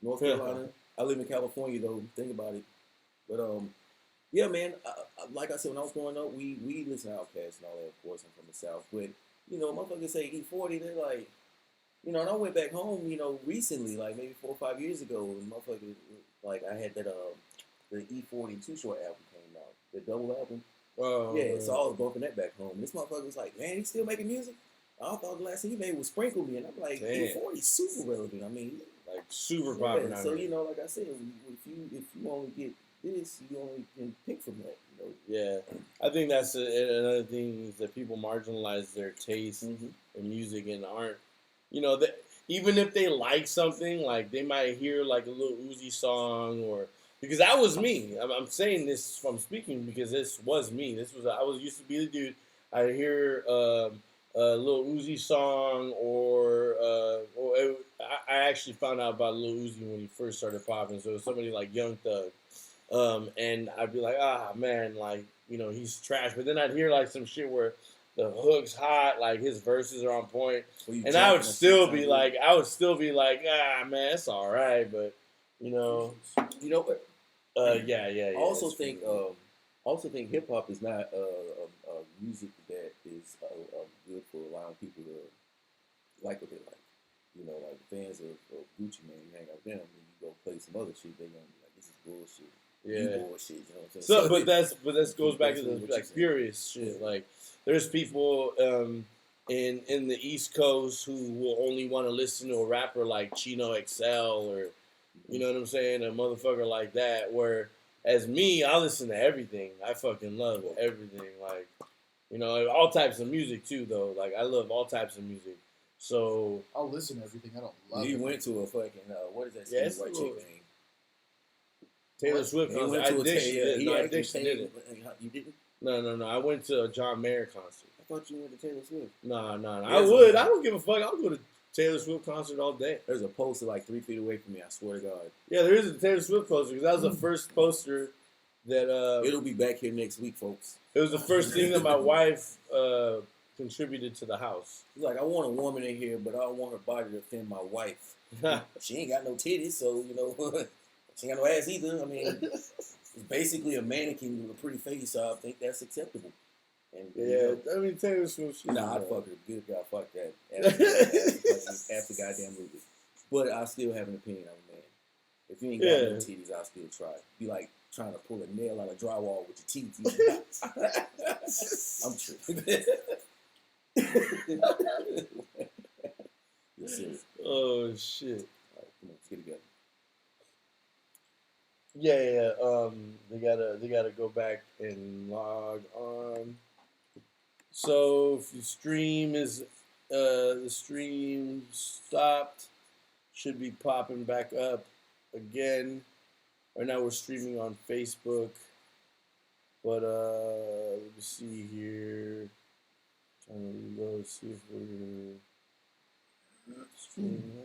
North Carolina. I live in California, though. Think about it. But, yeah, man, like I said, when I was growing up, we listened to Outkast and all that, of course. I'm from the South. But, motherfuckers say E40, they're like... and I went back home, recently, like maybe 4 or 5 years ago, and motherfucker, like I had that, the E40 Too Short album came out, the double album. Oh, yeah, so I was bumping that back home. And this motherfucker was like, man, he's still making music? I thought the last thing he made was Sprinkle Me, and I'm like, E40 is super relevant. I mean, like super popular. So, like I said, if you only get this, you only can pick from that. Yeah, I think that's another thing is that people marginalize their taste in music and aren't. That even if they like something, like they might hear like a little Uzi song because that was me. I'm saying this from speaking because this was me. I was used to be the dude I hear a Lil Uzi song, I actually found out about Lil Uzi when he first started popping. So it was somebody like Young Thug, and I'd be like, ah man, like he's trash. But then I'd hear like some shit where the hook's hot, like his verses are on point, and I would still be like, ah man, it's all right, but You know what? yeah. Also think hip hop is not music that is good for allowing people to like what they like. Like fans of Gucci Mane, you hang out with them, and you go play some other shit, they're gonna be like, "This is bullshit." Yeah, you bullshit. You know what I'm saying? So, but that goes back to the like furious shit. Like, there's people in the East Coast who will only want to listen to a rapper like Chino XL or you know what I'm saying, a motherfucker like that. Where as me, I listen to everything. I fucking love everything. Like, all types of music too, though. Like, I love all types of music. So I'll listen to everything. I don't love it. He went to a fucking what is that? Yeah, it's white chick name? Taylor Swift He concert. went to a Addiction. he No, actually Addiction paid- did it. You didn't? No. I went to a John Mayer concert. I thought you went to Taylor Swift. No. Yes, I would. I don't give a fuck. I'll go to Taylor Swift concert all day. There's a poster like 3 feet away from me. I swear to God. Yeah, there is a Taylor Swift poster because that was the first poster that. It'll be back here next week, folks. It was the first thing that my wife contributed to the house. He's like, I want a woman in here, but I don't want her body to offend my wife. She ain't got no titties, so she ain't got no ass either. I mean, it's basically a mannequin with a pretty face, so I think that's acceptable. And Yeah, I mean Taylor Swift. Nah, I'd fuck her. Good God, fuck that. After goddamn movie. But I still have an opinion on it, man. If you ain't got no titties, I'll still try. Be like trying to pull a nail out of drywall with your teeth. I'm tripping. You're serious. Oh shit. All right, come on, let's get together. Yeah. They gotta go back and log on. So if the stream stopped, should be popping back up again. Right now we're streaming on Facebook, but let me see here. Trying to reload, see if we're streaming.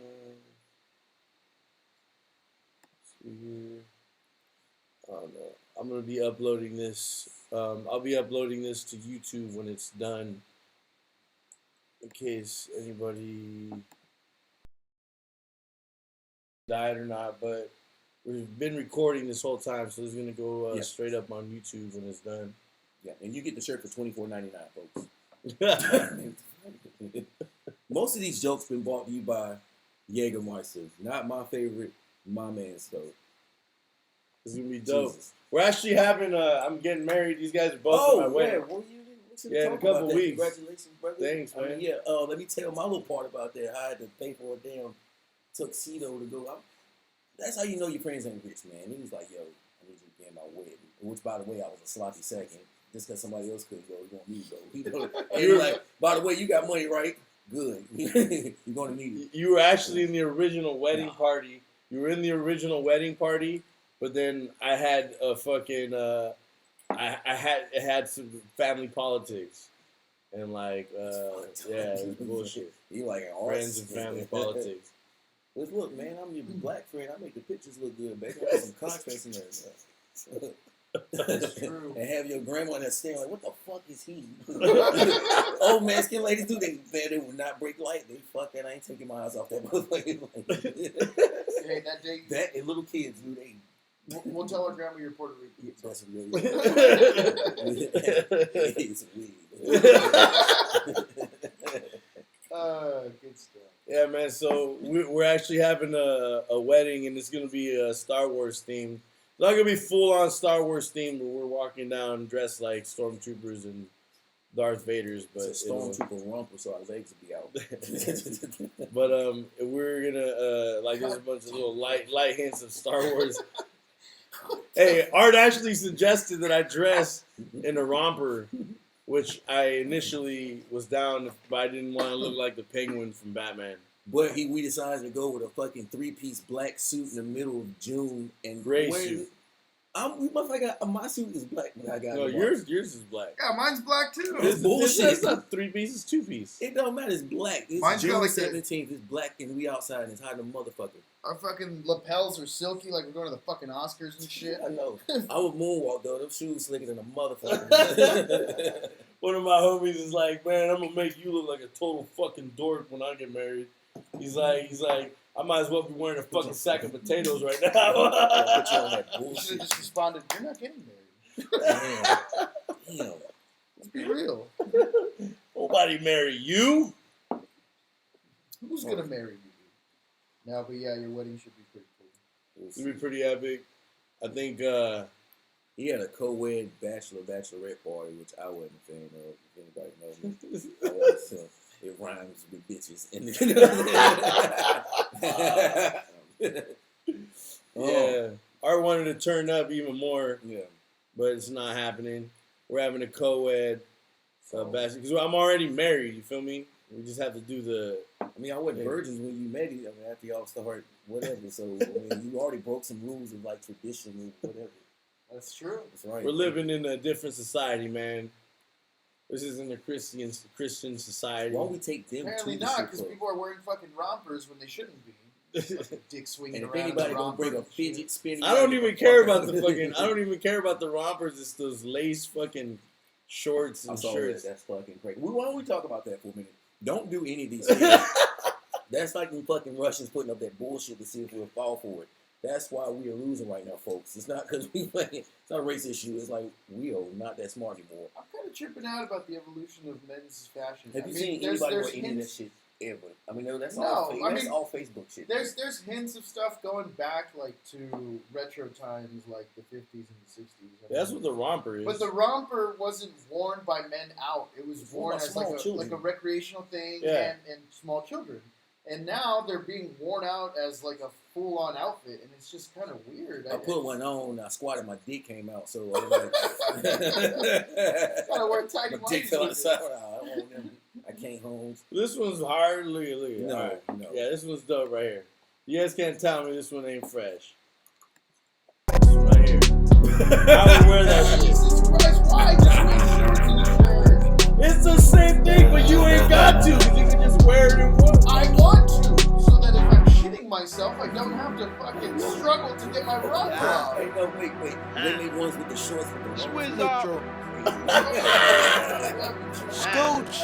See here. Oh no, I'm gonna be uploading this. I'll be uploading this to YouTube when it's done. In case anybody died or not, but we've been recording this whole time, so it's gonna go straight up on YouTube when it's done. Yeah, and you get the shirt for $24.99, folks. Most of these jokes been brought to you by Jägermeister. Not my favorite, my man's stove. It's gonna be dope. Jesus. We're actually having I'm getting married. These guys are both at my wedding. In a couple weeks. Congratulations, brother. Thanks, man. I mean, let me tell my little part about that. I had to pay for a damn tuxedo to go out. That's how you know your friends ain't rich, man. He was like, yo, I need you to be in my wedding. Which, by the way, I was a sloppy second. Just because somebody else couldn't go, you want me to go. And he was like, by the way, you got money, right? Good. You're going to need it. You were actually in the original wedding party. You were in the original wedding party, but then I had a fucking it had some family politics, and like it was bullshit. You like friends and family politics. But look, man, I'm your black friend. I make the pictures look good, baby. I got some contrast in there. That's true. And have your grandma that's staring like, what the fuck is he? Old Mexican ladies do they will not break light. They fuck that. I ain't taking my eyes off that motherfucker. Hey, that day. That and little kids do they. We'll tell our grandma you're Puerto Rican. That's really it's good stuff. Yeah, man. So we're actually having a wedding, and it's gonna be a Star Wars theme. It's not gonna be full on Star Wars theme, but we're walking down dressed like stormtroopers and Darth Vader's. But it's a stormtrooper romper, so our legs will be out. But we're gonna like there's a bunch of little light hints of Star Wars. Hey, Art actually suggested that I dress in a romper, which I initially was down, but I didn't want to look like the Penguin from Batman. But we decided to go with a fucking 3-piece black suit in the middle of June and gray suit. My suit is black, but I got No, yours is black. Yeah, mine's black too. This bullshit. It's not 3-piece, it's 2-piece. It don't matter. It's black. It's Mine's got June like 17th. It's black, and we outside, and it's hot, a motherfucker. Our fucking lapels are silky, like we're going to the fucking Oscars and shit. I know. I would moonwalk though. Them shoes slicker than a motherfucker. One of my homies is like, man, I'm gonna make you look like a total fucking dork when I get married. He's like, I might as well be wearing a fucking sack of potatoes right now. Put you on that You should bullshit. have just responded, "You're not getting married." Damn. Let's be real. Nobody marry you. Who's gonna marry you? No, but yeah, your wedding should be pretty cool. It'd be pretty epic. I think. He had a co-ed bachelorette party, which I wasn't a fan of. If anybody knows me, so it rhymes with bitches. Yeah, Art wanted to turn up even more, Yeah. but it's not happening. We're having a co-ed bachelor because I'm already married. You feel me? We just have to do the. I mean, I wasn't virgins when you met each other after y'all started whatever. So I mean, you already broke some rules of like tradition and whatever. That's true. That's right. We're living in a different society, man. This isn't a Christian society. Why don't we take them Apparently to the not, strip because club? people are wearing fucking rompers when they shouldn't be. Fucking dick swinging And if around. anybody in gonna bring a romper and shit. fidget spinner, I don't even care about the fucking. I don't even care about the rompers. It's those lace fucking shorts I'm and sorry, shirts. that's fucking crazy. Why don't we talk about that for a minute? Don't do any of these things. That's like them fucking Russians putting up that bullshit to see if we'll fall for it. That's why we are losing right now, folks. It's not because we playing. It's not a race issue. It's like we are not that smart anymore. I'm kind of tripping out about the evolution of men's fashion. Have I you mean, seen there's anybody wear any of that hints- shit ever? I mean, no, that's No, all. I That's mean, all Facebook shit. There's hints of stuff going back like to retro times, like the 50s and the 60s. That's what the romper is. But the romper wasn't worn by men out. It was worn by as small like children. a recreational thing Yeah. and small children. And now they're being worn out as like a full-on outfit, and it's just kind of weird. I put one on. I squatted. My dick came out. So I was like, Gotta wear tidy my dick whities fell with outside. it. I can't home. This one's hard. Look at it. No, All right. no. Yeah, this one's dope right here. You guys can't tell me this one ain't fresh. This one right here. I would wear that shit. Jesus Christ, why? Just make sure it's in the shirt. It's the same thing, but you ain't got to. You can just wear it in one. I want to, so that if I'm shitting myself, I don't have to fucking struggle to get my romper off. Hey, no, wait. They made ones with the shorts with the Swizz up. Scooch.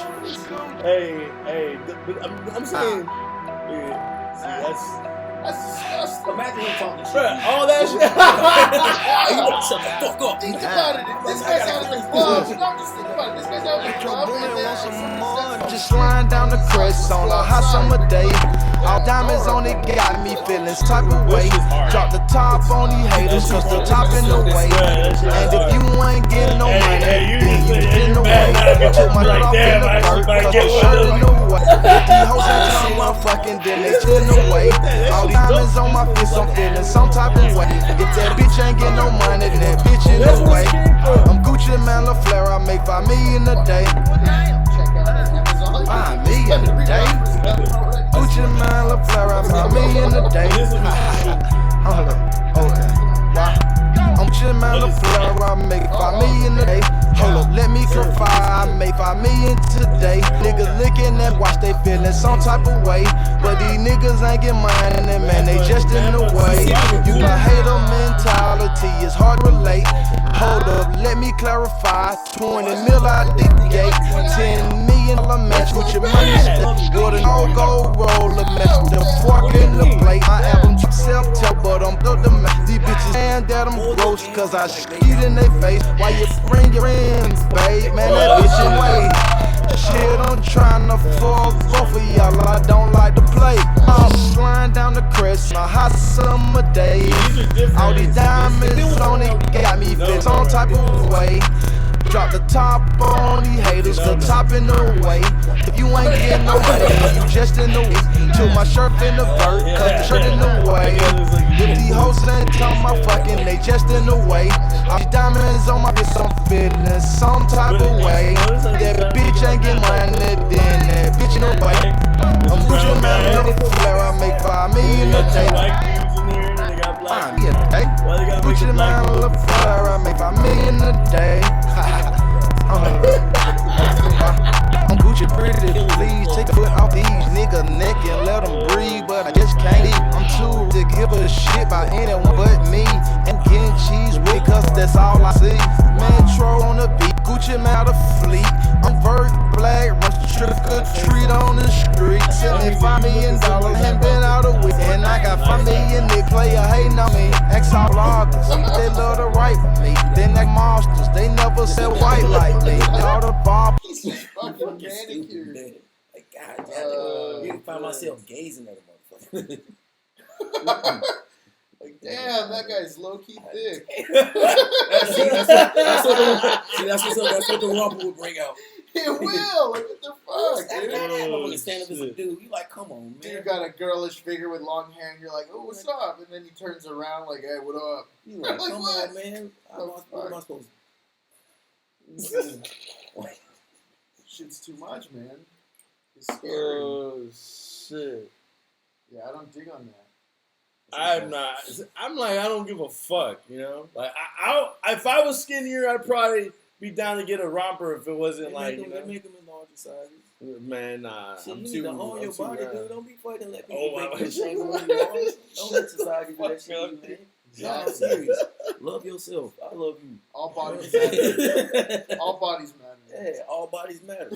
Hey, but I'm saying, yeah, see, That's disgusting. Imagine him talking shit. bruh, all that shit. Hey, you better shut the fuck up. Think about it. If this guy's out at the club, no, just think about it. This guy's out at the club, and then Just flying down the crest on a hot summer day. All diamonds on it got me feeling type of way. Drop the top on these haters, cause the top in the way. And if you ain't getting no money, then you in the way. Took my shirt off in the dirt, cause the shirt in the way. These hoes ain't talking motherfucking, then they in the way. All these diamonds on my fist, I'm feeling some type of way. If that bitch ain't getting no money, then that bitch in the way. I'm Gucci man, LaFleur, I make $5 million a day. check out Amazon. 5 million a day. Gucci man, LaFleur, I make $1 million a day. Hold up, okay. Why? I'm Gucci man, LaFleur, I make $5 million a day. Hold up, let me confide, I make $5 million today. Niggas looking at watch, they feeling some type of way. But these niggas ain't get mine, and man, they just in the way. You got hater mentality, it's hard to relate. Hold up, let me clarify. 20 mil out the gate, $10 million match with your money. With an all gold roller match, the fork in the plate. My album self-tell, but I'm built to match. These bitches saying that I'm gross, cause I shit in their face. Why you bring your friends, babe? Man, that bitch away. Shit, I'm trying to fuck both of y'all. I don't like to play. I'm flying down the crest on a hot summer day. All these diamonds on it got me fit some type of way. Drop the top on these haters, the top in the way. If you ain't getting no money, you just in the way. Took my shirt in the vert, cause the shirt in the way. If these hoes ain't talking about fucking, they just in the way. All these diamonds on my wrist, I'm feeling some type of way. That bitch ain't getting money, then that bitch in the way. I'm Gucci man, little flare, I make $5 million a day. $5 million a day. Gucci man, little $5 million a day. I'm Gucci pretty, please take a foot off these nigga neck and let them breathe, but I just can't eat. I'm too to give a shit by anyone but me. And getting cheese with, cause that's all I see. Metro on the beat, Gucci out of fleet. I'm vert black, run trick or treat on the street. Selling $5 million, ain't been out a week. And I got $5 million, they player hating on me. Ex all bloggers, they love to write for me. Then they monsters, they never said white like me. All the bar. He's fucking Stupid, manicured. man. Like, God damn it. You find myself gazing at a motherfucker. Like, damn, that guy's low key thick. That's what the rumble would bring out. It will. Like, what the fuck, I'm dude? gonna stand up as a dude. You like, come on, man. Dude got a girlish figure with long hair, and you're like, oh, what's up? And then he turns around like, hey, what up? You like, Like, come what? on, man. What am I supposed to? Shit's too much, man. It's scary. Oh shit. Yeah, I don't dig on that. I'm not. I'm like, I don't give a fuck, you know. Like, if I was skinnier, I'd probably be down to get a romper if it wasn't like, you know. They make them in larger sizes. Man, nah. Shit, I'm you too. need to own I'm your too body, mad. dude. Don't be fucking let Oh, people my make you ashamed of who you are. Don't let society do that shit, to you, man. Nah, I'm serious. Love yourself. I love you. All bodies matter. All bodies matter. Yeah, all bodies matter.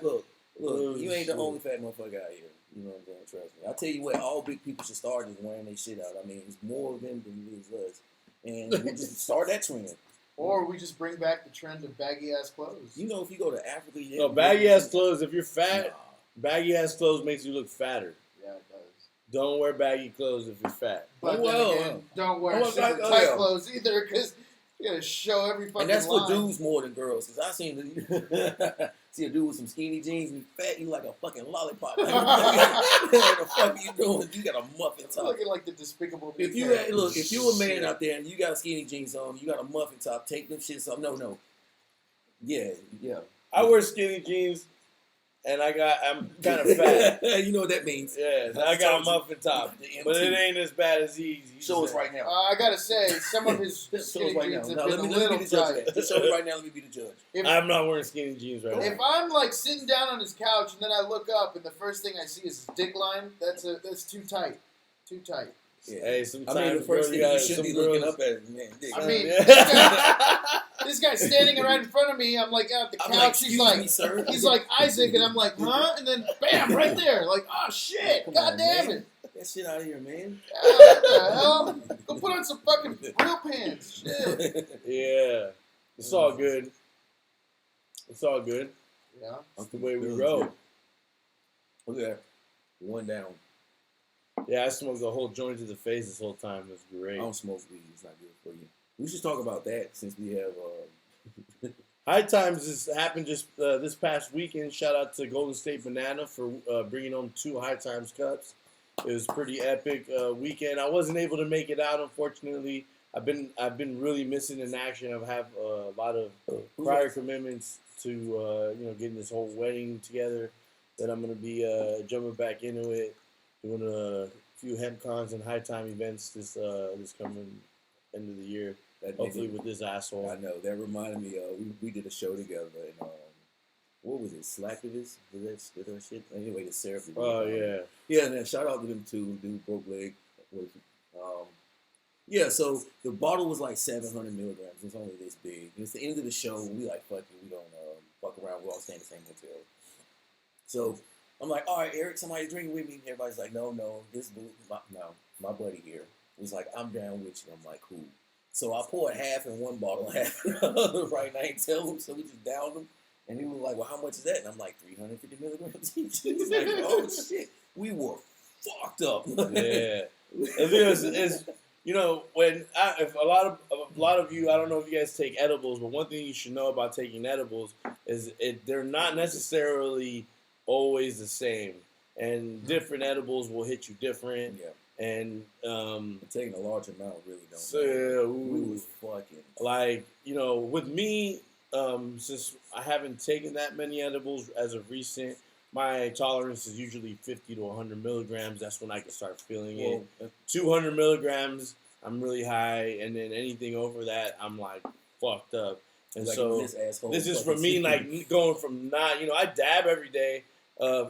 Look. You ain't the only fat motherfucker out here. You know what I'm saying? Trust me. I tell you what, all big people should start is wearing their shit out. I mean, it's more of them than it is us. And we just start that trend. Or we just bring back the trend of baggy ass clothes. You know, if you go to Africa, yeah. No, baggy ass clothes. If you're fat, baggy ass clothes makes you look fatter. Yeah, it does. Don't wear baggy clothes if you're fat. But well, then again, don't wear super oh, tight yeah. clothes either, because you gotta show every fucking And that's for line. dudes more than girls. Because I seen see a dude with some skinny jeans and fat, you like a fucking lollipop. Like, what the fuck are you doing? You got a muffin top. Looking like the Despicable Me. If you a man out there and you got skinny jeans on, you got a muffin top, take them shits off. No. Yeah. I wear skinny jeans, and I'm kind of fat. You know what that means. Yeah, I got a muffin top, The but it MT. ain't as bad as he's. Show us right now. I gotta say, some of his Show skinny us right now. jeans No, have let been me a be little the judge. tight. Just show me right now. Let me be the judge. If, I'm not wearing skinny jeans right if now. I'm like sitting down on his couch and then I look up and the first thing I see is his dick line, that's too tight. Too tight. Yeah. Hey, sometimes I mean, the first thing you should be looking up at is man. Dick. I mean, Yeah. this guy's standing right in front of me. I'm like at the I'm couch. like, He's excuse like, me, sir. he's like Isaac, and I'm like, huh? And then bam, right there. Like, oh shit, Come god on, damn man. it. Get that shit out of here, man. What the hell? Go put on some fucking real pants. Shit. Yeah, it's all good. It's all good. Yeah. That's the way we roll. Look at that. One down. Yeah, I smoked the whole joint to the face this whole time. It was I great. don't smoke weed. It's not good for you. We should talk about that since we have. High Times just happened just this past weekend. Shout out to Golden State Banana for bringing home 2 High Times cups. It was pretty epic weekend. I wasn't able to make it out, unfortunately. I've been really missing in action. I've had a lot of prior commitments to getting this whole wedding together. That I'm gonna be jumping back into it, doing a few hemp cons and high time events this coming end of the year. Hopefully with this asshole. I know that reminded me. We did a show together and what was it? Slacktivist? Was that shit? Anyway, the Sarah. Oh yeah. Yeah, and then shout out to them too. Dude broke leg. Yeah, so the bottle was like 700 milligrams. It's only this big. And it's the end of the show. We like, fuck it. We don't fuck around. We all stay in the same hotel. So I'm like, all right, Eric, somebody drinking with me. And everybody's like, no, this dude, my buddy here was like, I'm down with you. I'm like, cool. So I poured half in one bottle, half in the other, right? And I ain't tell him, so we just downed him. And he was like, well, how much is that? And I'm like, 350 milligrams each. He was like, oh, shit. We were fucked up. Yeah. It's when if a lot of you, I don't know if you guys take edibles, but one thing you should know about taking edibles is they're not necessarily always the same, and different edibles will hit you different. Yeah. And taking a large amount really don't. So we was fucking like with me, since I haven't taken that many edibles as of recent, my tolerance is usually 50 to 100 milligrams. That's when I can start feeling it. 200 milligrams, I'm really high, and then anything over that, I'm like fucked up. And Like so this asshole this is for fucking me, sleeping. like going from not, I dab every day. I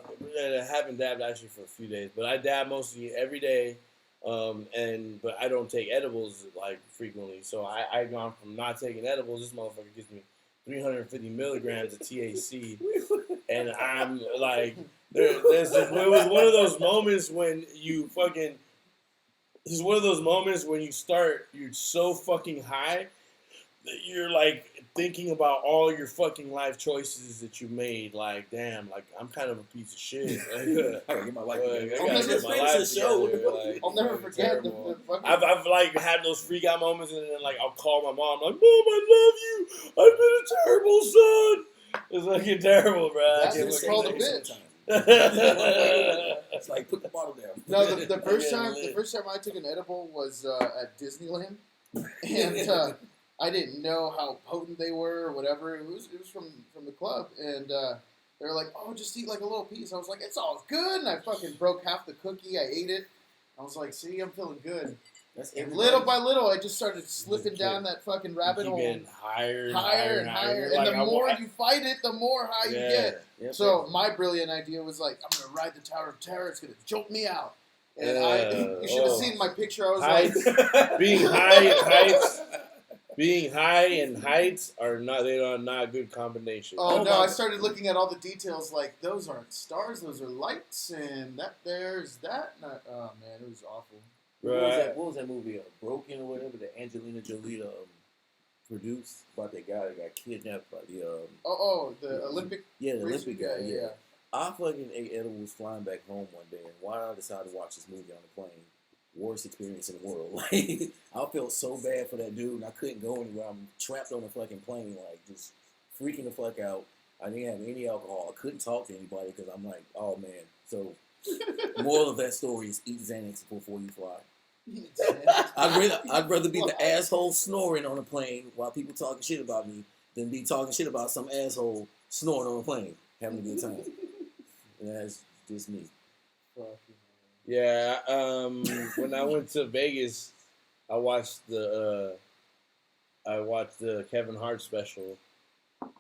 haven't dabbed actually for a few days, but I dab mostly every day. But I don't take edibles like frequently. So I've gone from not taking edibles. This motherfucker gives me 350 milligrams of THC, and I'm like, it was one of those moments when you fucking. It's one of those moments when you're so fucking high that you're like thinking about all your fucking life choices that you made. Like, damn, like I'm kind of a piece of shit. Like, I gotta get my life I together. gotta get my life together. Like, I'll never fucking forget terrible. the fucking. I've like had those freak out moments, and then like I'll call my mom, like, Mom, I love you. I've been a terrible son. It's fucking terrible, bro. That's I can't just look called at a it. bitch. It's like put the bottle down. No, the first Yeah, time lit. the first time I took an edible was at Disneyland, and I didn't know how potent they were or whatever. It was from the club, and they were like, "Oh, just eat like a little piece." I was like, "It's all good," and I fucking broke half the cookie. I ate it. I was like, "See, I'm feeling good." That's And everybody. little by little, I just started slipping keep- down that fucking rabbit Keep hole, getting higher and higher and higher. And Like, the more you fight it, the more high you get. Yep, So yep. my brilliant idea was like, I'm gonna ride the Tower of Terror. It's gonna jolt me out. And you should have seen my picture. I was heights, like, being high and heights, being high and heights are not a good combination. oh no! my- I started looking at all the details. Like those aren't stars; those are lights, and there's that. Oh man, it was awful. Right. What was that movie? Broken or whatever that Angelina Jolie produced about that guy that got kidnapped by the The Olympic. the race- Olympic guy. Yeah. I fucking ate edibles flying back home one day, and why did I decide to watch this movie on the plane? Worst experience in the world. Like I felt so bad for that dude, and I couldn't go anywhere. I'm trapped on a fucking plane, like just freaking the fuck out. I didn't have any alcohol. I couldn't talk to anybody because I'm like, oh man. So, moral of that story is eat Xanax before you fly. I'd rather be the asshole snoring on a plane while people talking shit about me than be talking shit about some asshole snoring on a plane having a good time. And that's just me. Yeah. When I went to Vegas, I watched the Kevin Hart special,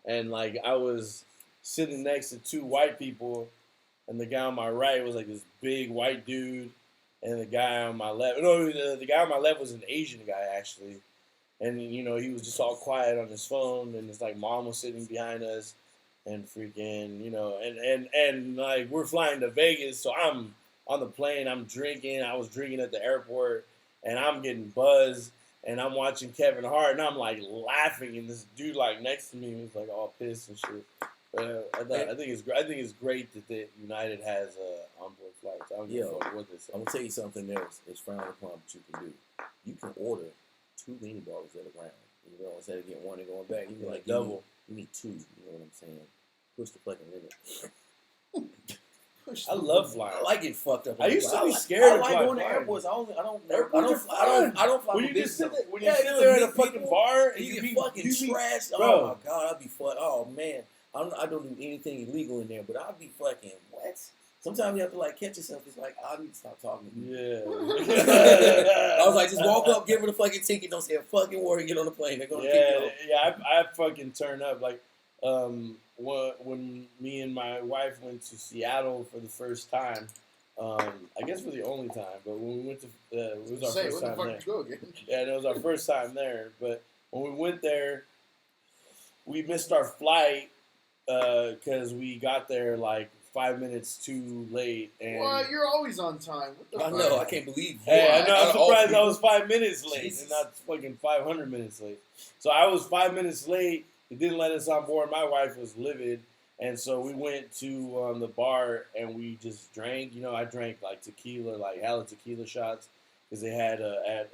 and like I was sitting next to two white people, and the guy on my right was like this big white dude, and the guy on my left, the guy on my left was an Asian guy actually, and he was just all quiet on his phone, and his like mom was sitting behind us, and freaking and like we're flying to Vegas, so I'm on the plane, I'm drinking, I was drinking at the airport, and I'm getting buzzed. And I'm watching Kevin Hart, and I'm like laughing, and this dude like next to me was like all pissed and shit. But I think it's great that United has onboard flights. I don't give a fuck what this. I'm gonna tell you something else. It's frowned upon, but you can do. You can order 2 mini bottles at a round. Instead of getting one and going back, you can like double. You need 2. You know what I'm saying? Push the fucking limit. I love flying. I like getting fucked up. I used to be scared I of like flying going to planes. airports. I don't Airports fly. are fun. I don't fly When for you just sit business. there, when you sit there at a fucking bar and you you get be fucking trashed. bro. Oh my god, I'd be fucked. Oh man, I don't do anything illegal in there, but I'd be fucking what? Sometimes you have to like catch yourself. It's like I need to stop talking to you. Yeah. I was like, just walk up, give her the fucking ticket, don't say a fucking word, get on the plane. They're gonna kick you off. Yeah. I fucking turn up like when me and my wife went to Seattle for the first time. I guess for the only time, but when we went to it was our first time there. Go again? Yeah, it was our first time there. But when we went there, we missed our flight because we got there like 5 minutes too late. And Well, you're always on time. What the I fuck? know, I can't believe. hey, I know. I'm Out of all surprised I people- was 5 minutes late Jesus. and not fucking 500 minutes late. So I was 5 minutes late. It didn't let us on board. My wife was livid. And so we went to the bar and we just drank. I drank like tequila, like hella tequila shots, because they had at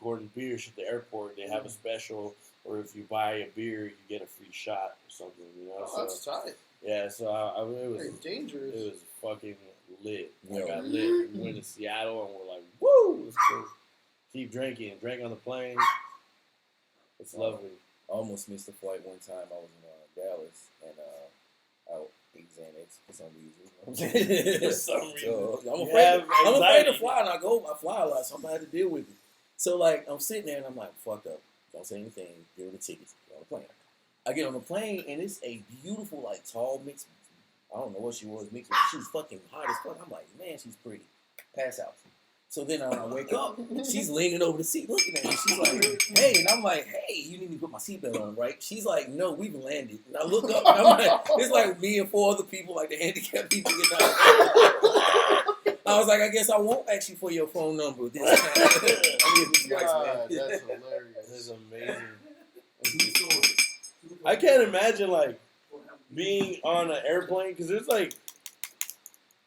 Gordon Biersch at the airport. They have a special where if you buy a beer, you get a free shot or something. Oh, that's tight. Yeah, so it Very was dangerous. fucking lit. I Yeah. got lit. We went to Seattle and we're like, woo! Let's go. Keep drinking. Drink on the plane. It's lovely. I almost missed a flight one time. I was in Dallas and I ate Xanax for some reason. For some reason. So, I'm You afraid. have I'm afraid to anxiety. fly, and I fly a lot, so I'm gonna have to deal with it. So like I'm sitting there and I'm like, fuck up. Don't say anything. Give her the tickets. Get on the plane. I get on the plane and it's a beautiful, like tall mixed. I don't know what she was mixed with. She was fucking hot as fuck. I'm like, man, she's pretty. Pass out. So then I wake up. She's leaning over the seat looking at me. She's like, hey. And I'm like, hey, you need me to put my seatbelt on, right? She's like, no, we've landed. And I look up and I'm like, it's like me and 4 other people, like the handicapped people get down. I was like, I guess I won't ask you for your phone number this time. God, that's hilarious. That's amazing. I can't imagine like being on an airplane because there's like,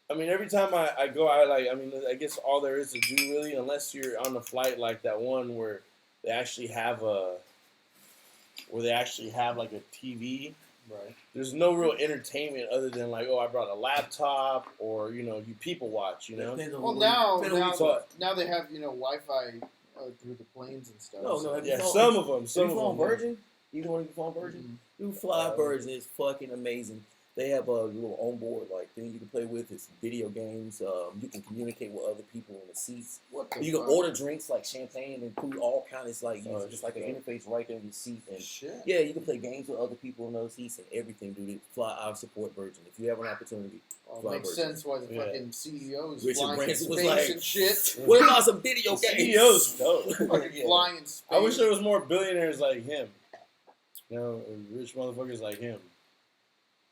I mean, every time I go out, like, I mean, I guess all there is to do really, unless you're on a flight like that one where they actually have like a TV. Right. There's no real entertainment other than like, oh, I brought a laptop or, you know, you people watch, you know. Well, now they have, you know, Wi-Fi through the planes and stuff. No, so. Yeah, some of them. Have you flown Virgin? You want to fly Virgin? You fly Virgin. It's fucking amazing. They have a little onboard like thing you can play with. It's video games. You can communicate with other people in the seats. You can order drinks like champagne and food, all kinds. It's like just like an interface right there in your seat. And yeah, you can play games with other people in those seats and everything, dude. I support Virgin if you have an opportunity. It makes sense why the fucking CEOs Richard flying in Branson was space like, and shit. What about some video games? CEOs, dope. Fucking flying in space. I wish there was more billionaires like him. You know, rich motherfuckers like him.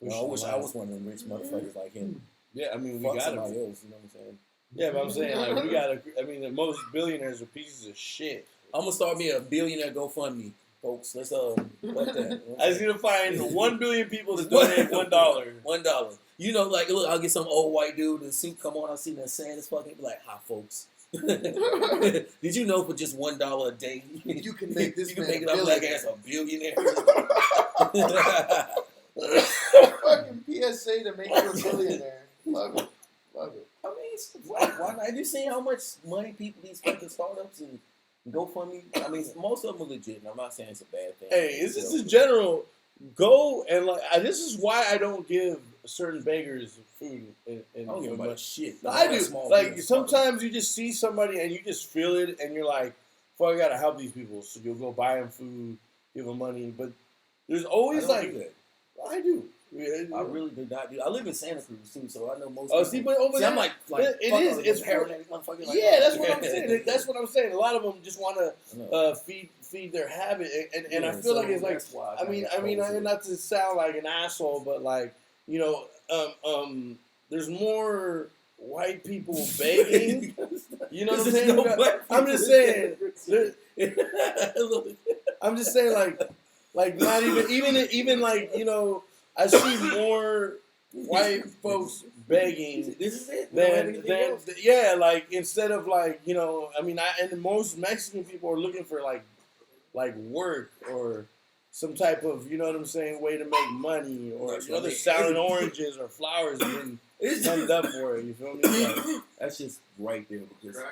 No, I wish I was one of them rich motherfuckers like him. Yeah, I mean, we Fuck got somebody else, you know what I'm saying? Yeah, but I'm saying, like, we got to, I mean, most billionaires are pieces of shit. I'm going to start me a billionaire GoFundMe, folks. Let's, fuck that. I was going to find 1 billion people to donate $1. $1. You know, like, look, I'll get some old white dude, the suit come on, I'll see that sad as fucking, be like, hi, folks. Did you know for just $1 a day, you can make this you can man make it up like as a billionaire? Fucking PSA to make you a billionaire. Love it. Love it. I mean, why not? Have you seen how much money these fucking startups and GoFundMe? I mean, most of them are legit, and I'm not saying it's a bad thing. Hey, it's just in general. Go and like. This is why I don't give certain beggars food. I don't give much shit. No, I do. Like sometimes you just see somebody and you just feel it, and you're like, "Fuck, I gotta help these people." So you'll go buy them food, give them money, but there's always like, I do. I really do not do. I live in Santa Cruz too, so I know most. Oh, see, but over there, I'm like it's paradigmatic motherfucker. Like, yeah, that's what I'm saying. That's what I'm saying. A lot of them just want to feed their habit, and I feel like it's like. I mean, not to sound like an asshole, but like, you know, there's more white people begging. You know what I'm saying? I'm just saying. I'm just saying, like not even like, you know. I see more white folks begging than yeah, like instead of like, you know, I mean, and most Mexican people are looking for like work or some type of, you know what I'm saying, way to make money, or they're selling oranges or flowers and getting summed up for it. You feel me? Like, that's just right there because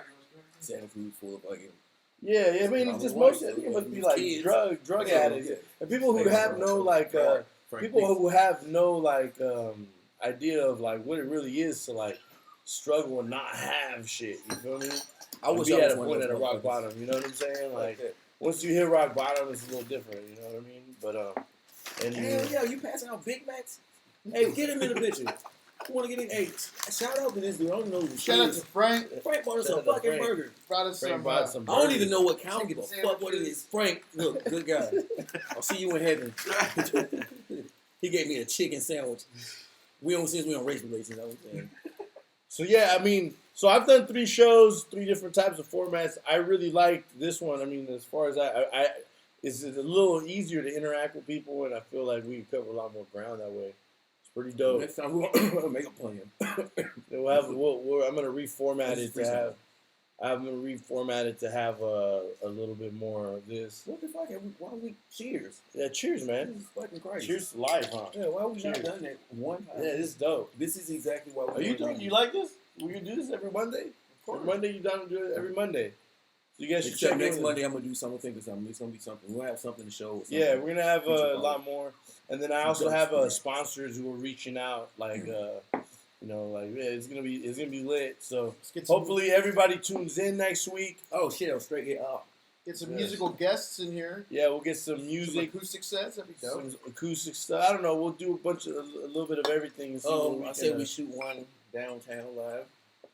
Santa Cruz full of fucking. Yeah, I mean, it's just most of it must be like drug addicts and people who have no like. People who have no like idea of like what it really is to like struggle and not have shit. You feel me? I wish I was at a point at a rock bottom. You know what I'm saying? Like once you hit rock bottom, it's a little different. You know what I mean? But hell yeah, you passing out Big Macs? Hey, get him in the picture. I want to get in. Hey, shout out to this dude. I don't know who shout out to Frank. Frank bought us a fucking burger. Brought us some. I don't even know what county. Give a fuck what it is. Frank, look, good guy. I'll see you in heaven. He gave me a chicken sandwich. Since we on race relations, you know what I'm saying? So yeah, I mean, so I've done 3 shows, 3 different types of formats. I really liked this one. I mean, as far as I it's a little easier to interact with people, and I feel like we cover a lot more ground that way. It's pretty dope. Next time we'll make a plan. I'm gonna reformat it to have. I'm gonna reformat it to have a little bit more of this. What the fuck? Why we cheers? Yeah, cheers, man. This is fucking crazy. Cheers to life, huh? Yeah, why we not done that one time? Yeah, this is dope. This is exactly why we. Are you doing? You like this? We can do this every Monday. Every Monday, you down to do it every Monday. So you guys should check next Monday. I'm gonna do something. Think of something. It's gonna be something. We're gonna have something to show. Yeah, we're gonna have a lot more. And then I also have sponsors who are reaching out, like You know, like yeah, it's gonna be lit. So Let's get some, hopefully everybody tunes in next week. Oh shit! I'm straight here. Oh, get some Yes. musical guests in here. Yeah, we'll get some Some music, acoustic sets. That'd be dope. some acoustic stuff. I don't know. We'll do a little bit of everything. And see what we I can, said we shoot one downtown live.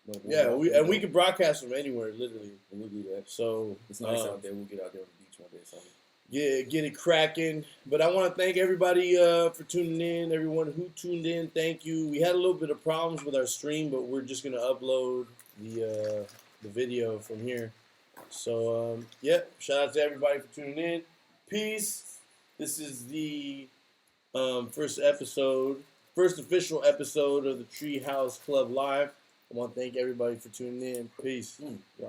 But Yeah, we can broadcast from anywhere, literally. We'll do that. So It's nice out there. We'll get out there on the beach one day. Or something. get it cracking. But I want to thank everybody for tuning in. Everyone who tuned in, thank you. We had a little bit of problems with our stream, but we're just gonna upload the video from here. So shout out to everybody for tuning in. Peace. This is the first official episode of the Treehouse Club Live. I want to thank everybody for tuning in. Peace. Yeah.